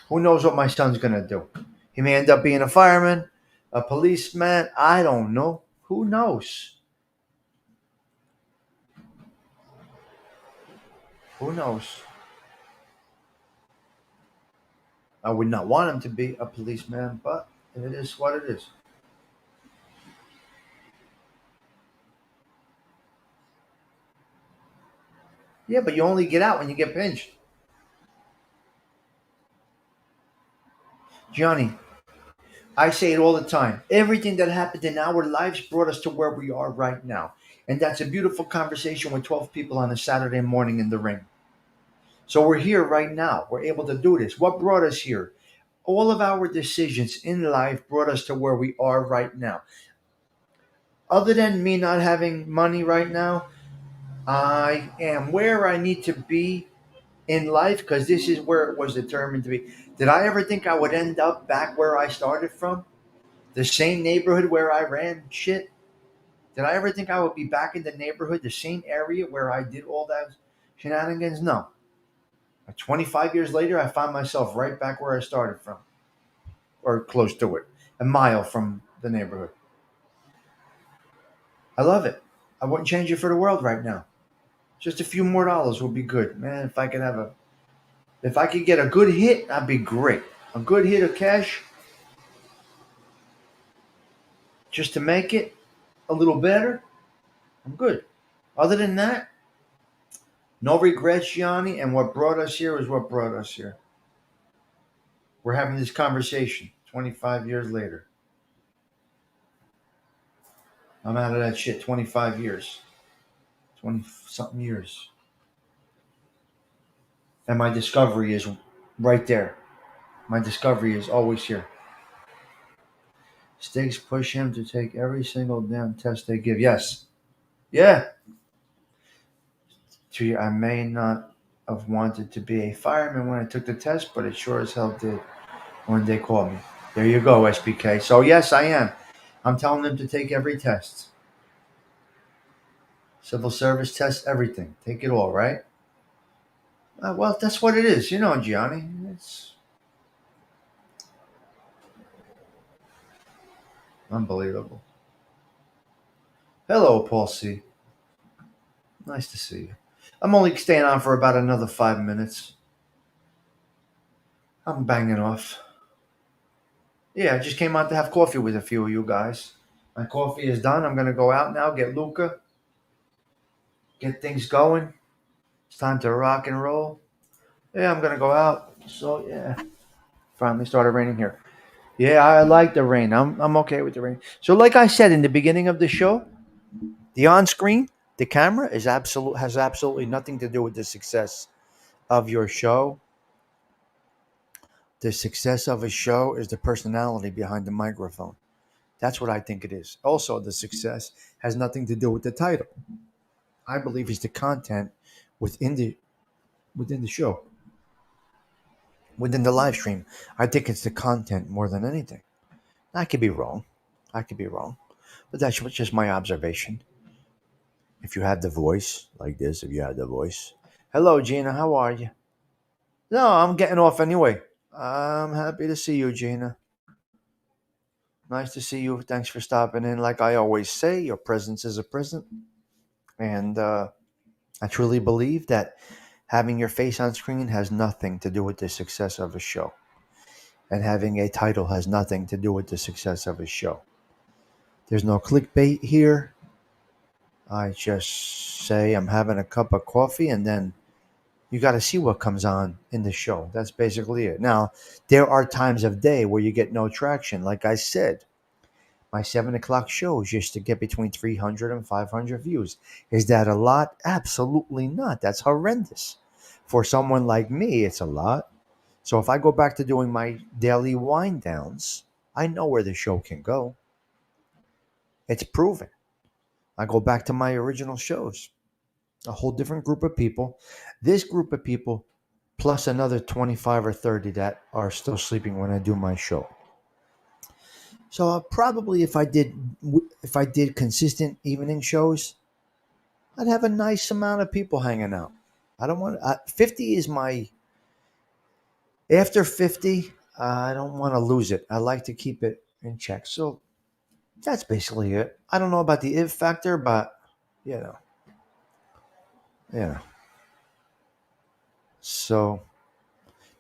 Who knows what my son's gonna do? He may end up being a fireman, a policeman. I don't know. Who knows? Who knows? I would not want him to be a policeman, but it is what it is. Yeah, but you only get out when you get pinched. Johnny, I say it all the time. Everything that happened in our lives brought us to where we are right now. And that's a beautiful conversation with 12 people on a Saturday morning in the ring. So we're here right now. We're able to do this. What brought us here? All of our decisions in life brought us to where we are right now. Other than me not having money right now, I am where I need to be in life because this is where it was determined to be. Did I ever think I would end up back where I started from? The same neighborhood where I ran shit? Did I ever think I would be back in the neighborhood, the same area where I did all that shenanigans? No. 25 years later, I found myself right back where I started from, or close to it, a mile from the neighborhood. I love it. I wouldn't change it for the world right now. Just a few more dollars would be good, man. If I could get a good hit, that'd be great. A good hit of cash, just to make it a little better. I'm good. Other than that, no regrets, Gianni. And what brought us here is what brought us here. We're having this conversation 25 years later. I'm out of that shit 25 years, 20 something years. And my discovery is right there. My discovery is always here. Stakes push him to take every single damn test they give. Yes. Yeah. Gee, I may not have wanted to be a fireman when I took the test, but it sure as hell did when they called me. There you go, SPK. So, yes, I am. I'm telling them to take every test. Civil service test, everything. Take it all, right? Well, that's what it is, Gianni. It's unbelievable. Hello, Paul C. Nice to see you. I'm only staying on for about another 5 minutes. I'm banging off. Yeah, I just came out to have coffee with a few of you guys. My coffee is done. I'm going to go out now, get Luca, get things going. It's time to rock and roll. Yeah, I'm going to go out. So, yeah, finally started raining here. Yeah, I like the rain. I'm okay with the rain. So, like I said in the beginning of the show, the on screen, the camera has absolutely nothing to do with the success of your show. The success of a show is the personality behind the microphone. That's what I think it is. Also, the success has nothing to do with the title. I believe it's the content within the within the show, within the live stream. I think it's the content more than anything. I could be wrong. I could be wrong. But that's just my observation. If you have the voice like this, if you have the voice. Hello, Gina. How are you? No, I'm getting off anyway. I'm happy to see you, Gina. Nice to see you. Thanks for stopping in. Like I always say, your presence is a present. And I truly believe that having your face on screen has nothing to do with the success of a show. And having a title has nothing to do with the success of a show. There's no clickbait here. I just say I'm having a cup of coffee and then you got to see what comes on in the show. That's basically it. Now, there are times of day where you get no traction. Like I said, my 7 o'clock shows used to get between 300 and 500 views. Is that a lot? Absolutely not. That's horrendous. For someone like me, it's a lot. So if I go back to doing my daily wind downs, I know where the show can go. It's proven. I go back to my original shows, a whole different group of people. This group of people, plus another 25 or 30 that are still sleeping when I do my show. So probably if I did consistent evening shows, I'd have a nice amount of people hanging out. I don't want 50 is my after 50. I don't want to lose it. I like to keep it in check. So that's basically it. I don't know about the if factor, but you know, yeah. So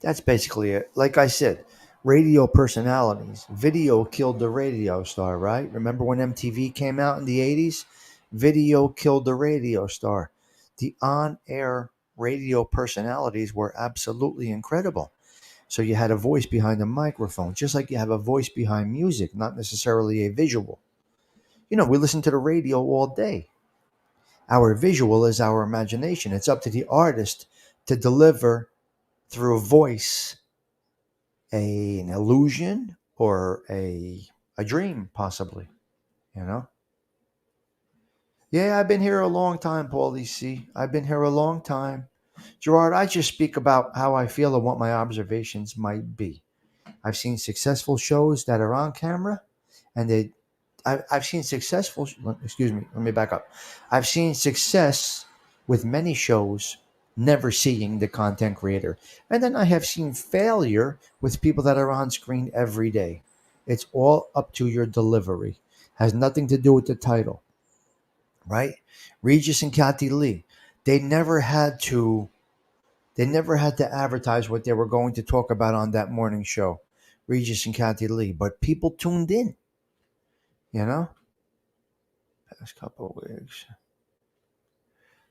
that's basically it. Like I said, radio personalities. Video killed the radio star, right? Remember when MTV came out in the 80s? Video killed the radio star. The on air radio personalities were absolutely incredible. So you had a voice behind a microphone, just like you have a voice behind music, not necessarily a visual. We listen to the radio all day. Our visual is our imagination. It's up to the artist to deliver through voice an illusion or a dream, possibly. You know. Yeah, I've been here a long time, Paulie C. I've been here a long time. Gerard, I just speak about how I feel and what my observations might be. I've seen successful shows that are on camera, and I've seen successful. Excuse me. Let me back up. I've seen success with many shows never seeing the content creator, and then I have seen failure with people that are on screen every day. It's all up to your delivery. Has nothing to do with the title, right? Regis and Kathy Lee, they never had to. They never had to advertise what they were going to talk about on that morning show, Regis and Kathy Lee, but people tuned in. You know. Past couple of weeks.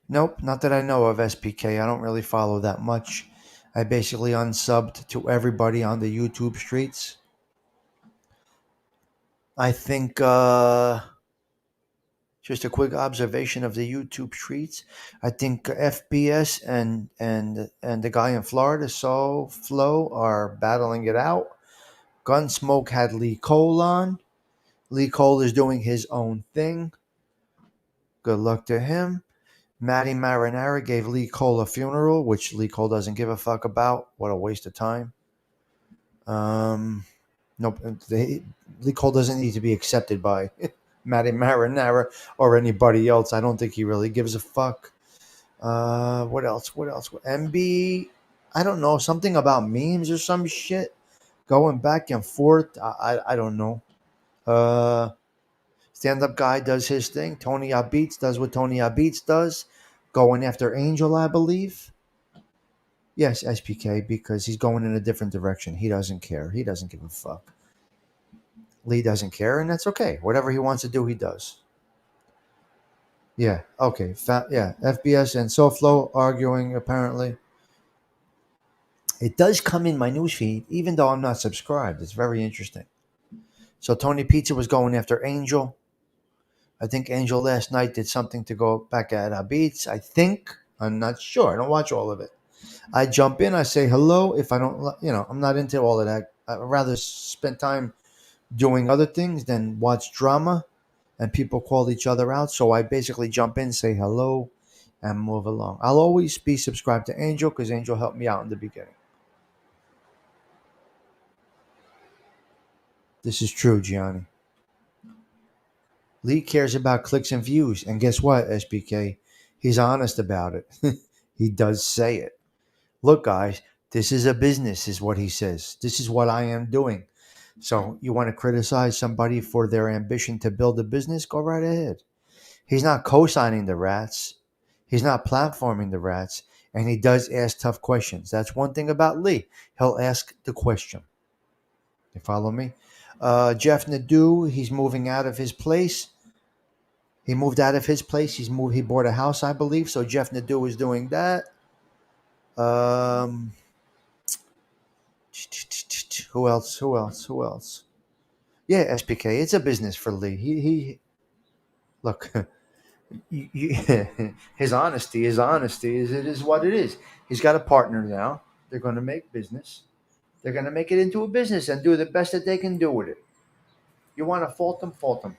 Nope, not that I know of, SPK. I don't really follow that much. I basically unsubbed to everybody on the YouTube streets. I think just a quick observation of the YouTube streets. I think FBS and the guy in Florida, So Flo, are battling it out. Gunsmoke had Lee Cole on. Lee Cole is doing his own thing. Good luck to him. Matty Marinara gave Lee Cole a funeral, which Lee Cole doesn't give a fuck about. What a waste of time. Nope. Lee Cole doesn't need to be accepted by Matty Marinara or anybody else. I don't think he really gives a fuck. What else? What else? MB, I don't know. Something about memes or some shit going back and forth. I don't know. Stand-up guy does his thing. Tony Abitz does what Tony Abitz does, going after Angel, I believe. Yes, SPK, because he's going in a different direction. He doesn't care. He doesn't give a fuck. Lee doesn't care, and that's okay. Whatever he wants to do, he does. Yeah, okay. Yeah, FBS and SoFlo arguing, apparently. It does come in my newsfeed, even though I'm not subscribed. It's very interesting. So Tony Pizza was going after Angel. I think Angel last night did something to go back at Abitz. I think. I'm not sure. I don't watch all of it. I jump in. I say hello. If I don't, I'm not into all of that. I'd rather spend time doing other things than watch drama and people call each other out. So I basically jump in, say hello, and move along. I'll always be subscribed to Angel because Angel helped me out in the beginning. This is true, Gianni. Lee cares about clicks and views, and guess what, SBK? He's honest about it. He does say it. Look, guys, this is a business, is what he says. This is what I am doing. So you want to criticize somebody for their ambition to build a business? Go right ahead. He's not co-signing the rats. He's not platforming the rats, and he does ask tough questions. That's one thing about Lee. He'll ask the question. You follow me? Jeff Nadeau, he's moving out of his place. He moved out of his place. He's moved. He bought a house, I believe. So Jeff Nadeau is doing that. Um, who else? Who else? Who else? Yeah, SPK. It's a business for Lee. He look. His honesty is honesty. Is it is what it is. He's got a partner now. They're going to make business. They're going to make it into a business and do the best that they can do with it. You want to fault them? Fault them.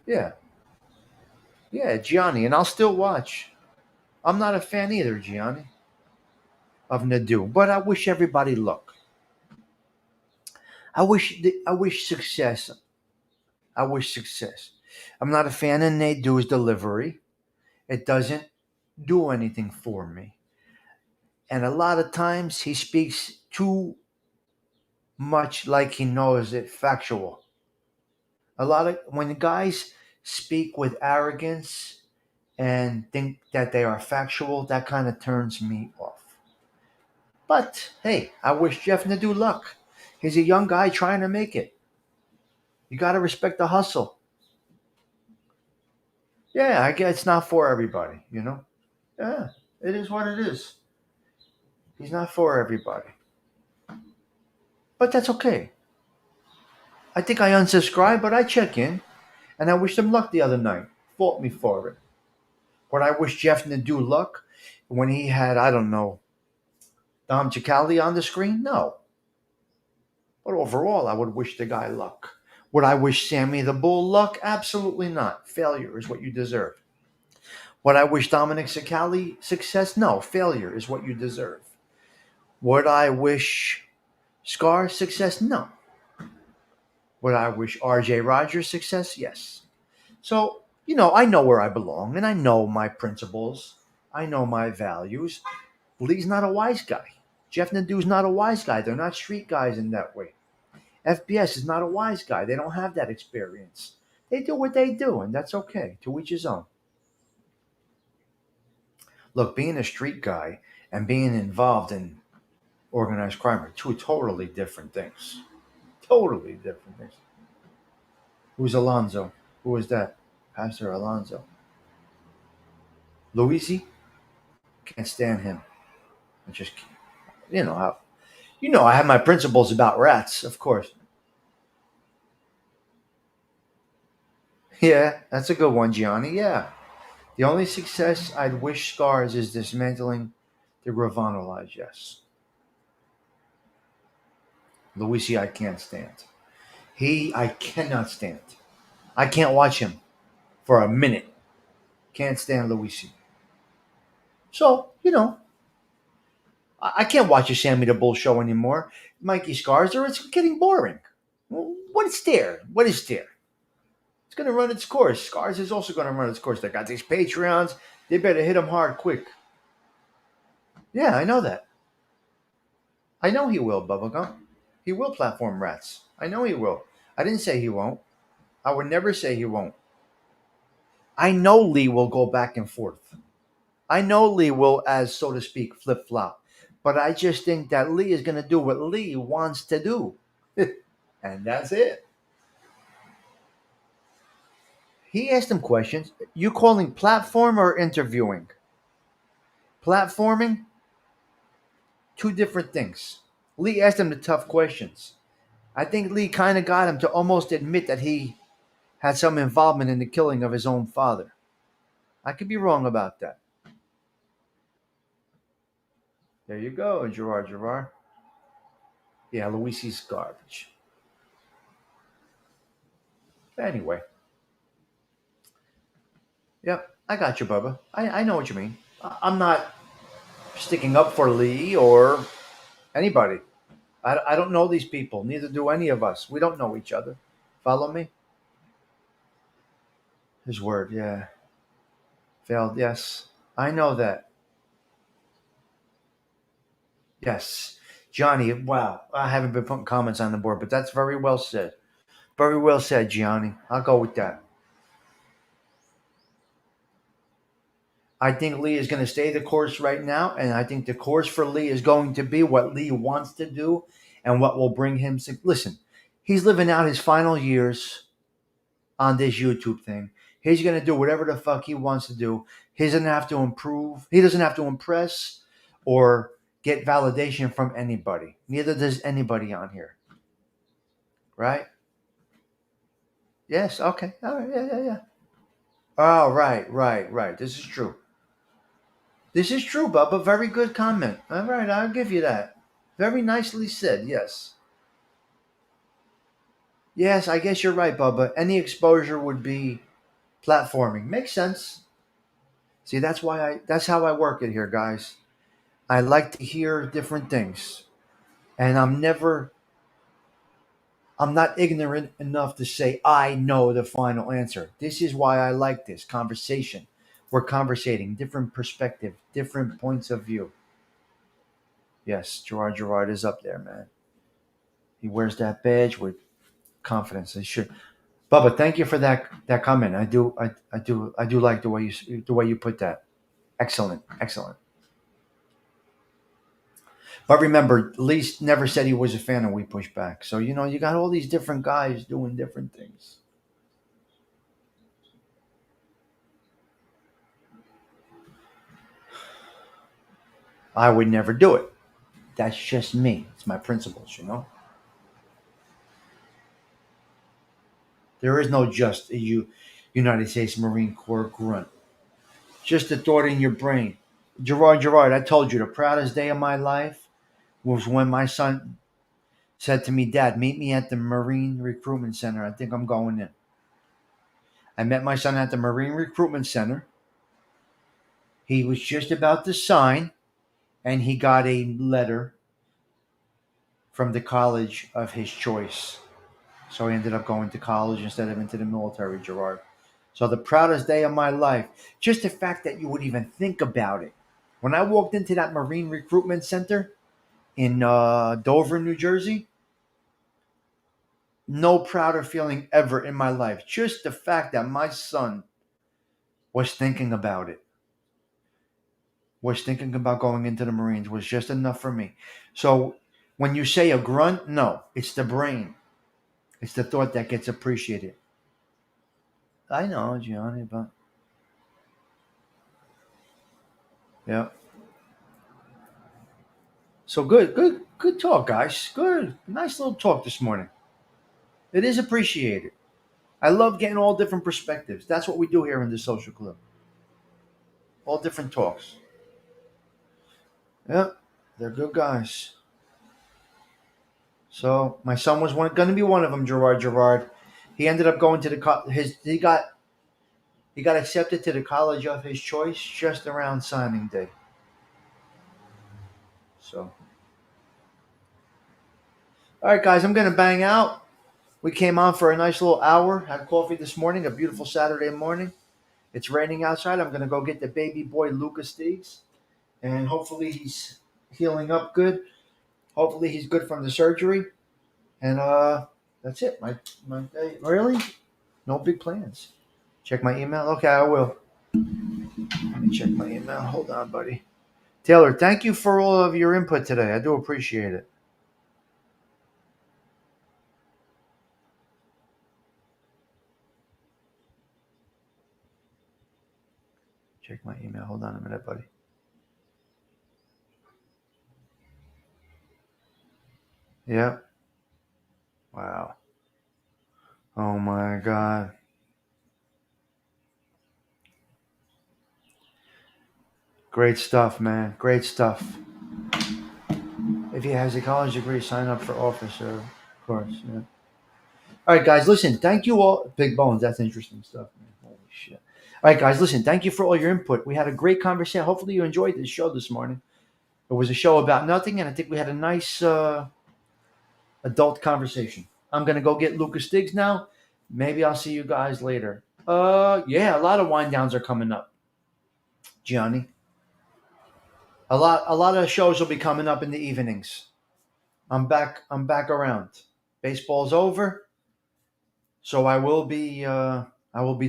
Yeah, yeah, Gianni, and I'll still watch. I'm not a fan either, Gianni, of Nadeau, but I wish everybody luck. I wish success. I wish success. I'm not a fan of Nadeau's delivery. It doesn't do anything for me. And a lot of times he speaks too much like he knows it factual. A lot of when the guys speak with arrogance and think that they are factual, that kind of turns me off. But hey, I wish Jeff Nadeau luck. He's a young guy trying to make it. You got to respect the hustle. Yeah, I guess it's not for everybody, you know? Yeah, it is what it is. He's not for everybody. But that's okay. I think I unsubscribed, but I check in, and I wish him luck the other night. Fault me for it. But I wish Jeff Nadeau luck when he had, I don't know, Dom Chicali on the screen? No. But overall, I would wish the guy luck. Would I wish Sammy the Bull luck? Absolutely not. Failure is what you deserve. Would I wish Dominic Cicali success? No. Failure is what you deserve. Would I wish Scar success? No. Would I wish RJ Rogers success? Yes. So, I know where I belong and I know my principles. I know my values. Lee's not a wise guy. Jeff Nadeau's not a wise guy. They're not street guys in that way. FBS is not a wise guy. They don't have that experience. They do what they do, and that's okay. To each his own. Look, being a street guy and being involved in organized crime are two totally different things. Totally different things. Who's Alonzo? Who is that? Pastor Alonzo. Luisi? Can't stand him. I just, how, I have my principles about rats, of course. Yeah, that's a good one, Gianni. Yeah. The only success I'd wish Scars is dismantling the Gravano Lodge, yes. Luisi, I can't stand. I cannot stand. I can't watch him for a minute. Can't stand Luisi. So, I can't watch a Sammy the Bull show anymore. Mikey Scars, or it's getting boring. What is there? What is there? It's going to run its course. Scars is also going to run its course. They got these Patreons. They better hit him hard quick. Yeah, I know that. I know he will, Bubblegum. He will platform rats. I know he will. I didn't say he won't. I would never say he won't. I know Lee will go back and forth. I know Lee will, as so to speak, flip flop. But I just think that Lee is going to do what Lee wants to do. And that's it. He asked him questions. You calling platform or interviewing? Platforming? Two different things. Lee asked him the tough questions. I think Lee kind of got him to almost admit that he had some involvement in the killing of his own father. I could be wrong about that. There you go, Gerard. Yeah, Luisi's garbage. Anyway, yep, I got you, Bubba. I know what you mean. I'm not sticking up for Lee or Anybody. I don't know these people. Neither do any of us. We don't know each other. Follow me? His word, yeah. Failed, yes. I know that. Yes. Johnny, wow. I haven't been putting comments on the board, but that's very well said. Very well said, Gianni. I'll go with that. I think Lee is going to stay the course right now, and I think the course for Lee is going to be what Lee wants to do and what will bring him. Listen, he's living out his final years on this YouTube thing. He's going to do whatever the fuck he wants to do. He doesn't have to improve. He doesn't have to impress or get validation from anybody. Neither does anybody on here. Right? Yes. Okay. All right. Yeah, yeah, yeah. Oh, right, right, right. This is true. This is true, Bubba. Very good comment. All right, I'll give you that. Very nicely said. Yes. Yes, I guess you're right, Bubba. Any exposure would be platforming. Makes sense. See, that's how I work it here, guys. I like to hear different things. And I'm not ignorant enough to say I know the final answer. This is why I like this conversation. We're conversating, different perspective, different points of view. Yes, Gerard is up there, man. He wears that badge with confidence. He should. Bubba, thank you for that comment. I do like the way you put that. Excellent, excellent. But remember, Lee never said he was a fan of We Push Back. So you got all these different guys doing different things. I would never do it. That's just me. It's my principles. There is no just United States Marine Corps grunt. Just a thought in your brain. Gerard, I told you the proudest day of my life was when my son said to me, Dad, meet me at the Marine Recruitment Center. I think I'm going in. I met my son at the Marine Recruitment Center. He was just about to sign, and he got a letter from the college of his choice. So he ended up going to college instead of into the military, Gerard. So the proudest day of my life, just the fact that you would even think about it. When I walked into that Marine Recruitment Center in Dover, New Jersey, no prouder feeling ever in my life. Just the fact that my son was thinking about it, was thinking about going into the Marines was just enough for me. So when you say a grunt, no, it's the brain. It's the thought that gets appreciated. I know, Gianni, but yeah. So good talk, guys. Good. Nice little talk this morning. It is appreciated. I love getting all different perspectives. That's what we do here in the social club. All different talks. Yeah, they're good guys. So my son was going to be one of them. Gerard. He ended up going to he got accepted to the college of his choice just around signing day. So, all right, guys, I'm going to bang out. We came on for a nice little hour. Had coffee this morning. A beautiful Saturday morning. It's raining outside. I'm going to go get the baby boy Lucas Steegs, and hopefully he's healing up good. Hopefully he's good from the surgery. And that's it. My day. Really? No big plans. Check my email. Okay, I will. Let me check my email. Hold on, buddy. Taylor, thank you for all of your input today. I do appreciate it. Check my email. Hold on a minute, buddy. Yeah. Wow. Oh my God. Great stuff, man. Great stuff. If he has a college degree, sign up for officer. Of course. Yeah. All right, guys, listen. Thank you all. Big Bones. That's interesting stuff, man. Holy shit. All right, guys, listen. Thank you for all your input. We had a great conversation. Hopefully, you enjoyed this show this morning. It was a show about nothing, and I think we had a nice adult conversation. I'm gonna go get Lucas Diggs now. Maybe I'll see you guys later. Yeah, a lot of wind downs are coming up, Gianni. A lot of shows will be coming up in the evenings. I'm back around. Baseball's over, so I will be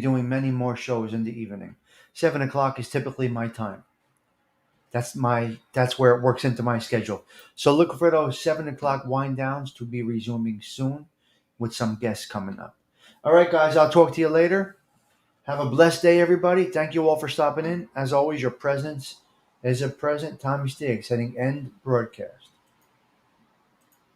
doing many more shows in the evening. 7 o'clock is typically my time. That's where it works into my schedule. So look for those 7 o'clock wind downs to be resuming soon with some guests coming up. All right, guys, I'll talk to you later. Have a blessed day, everybody. Thank you all for stopping in. As always, your presence is a present. Tommy Stiggs, heading end broadcast.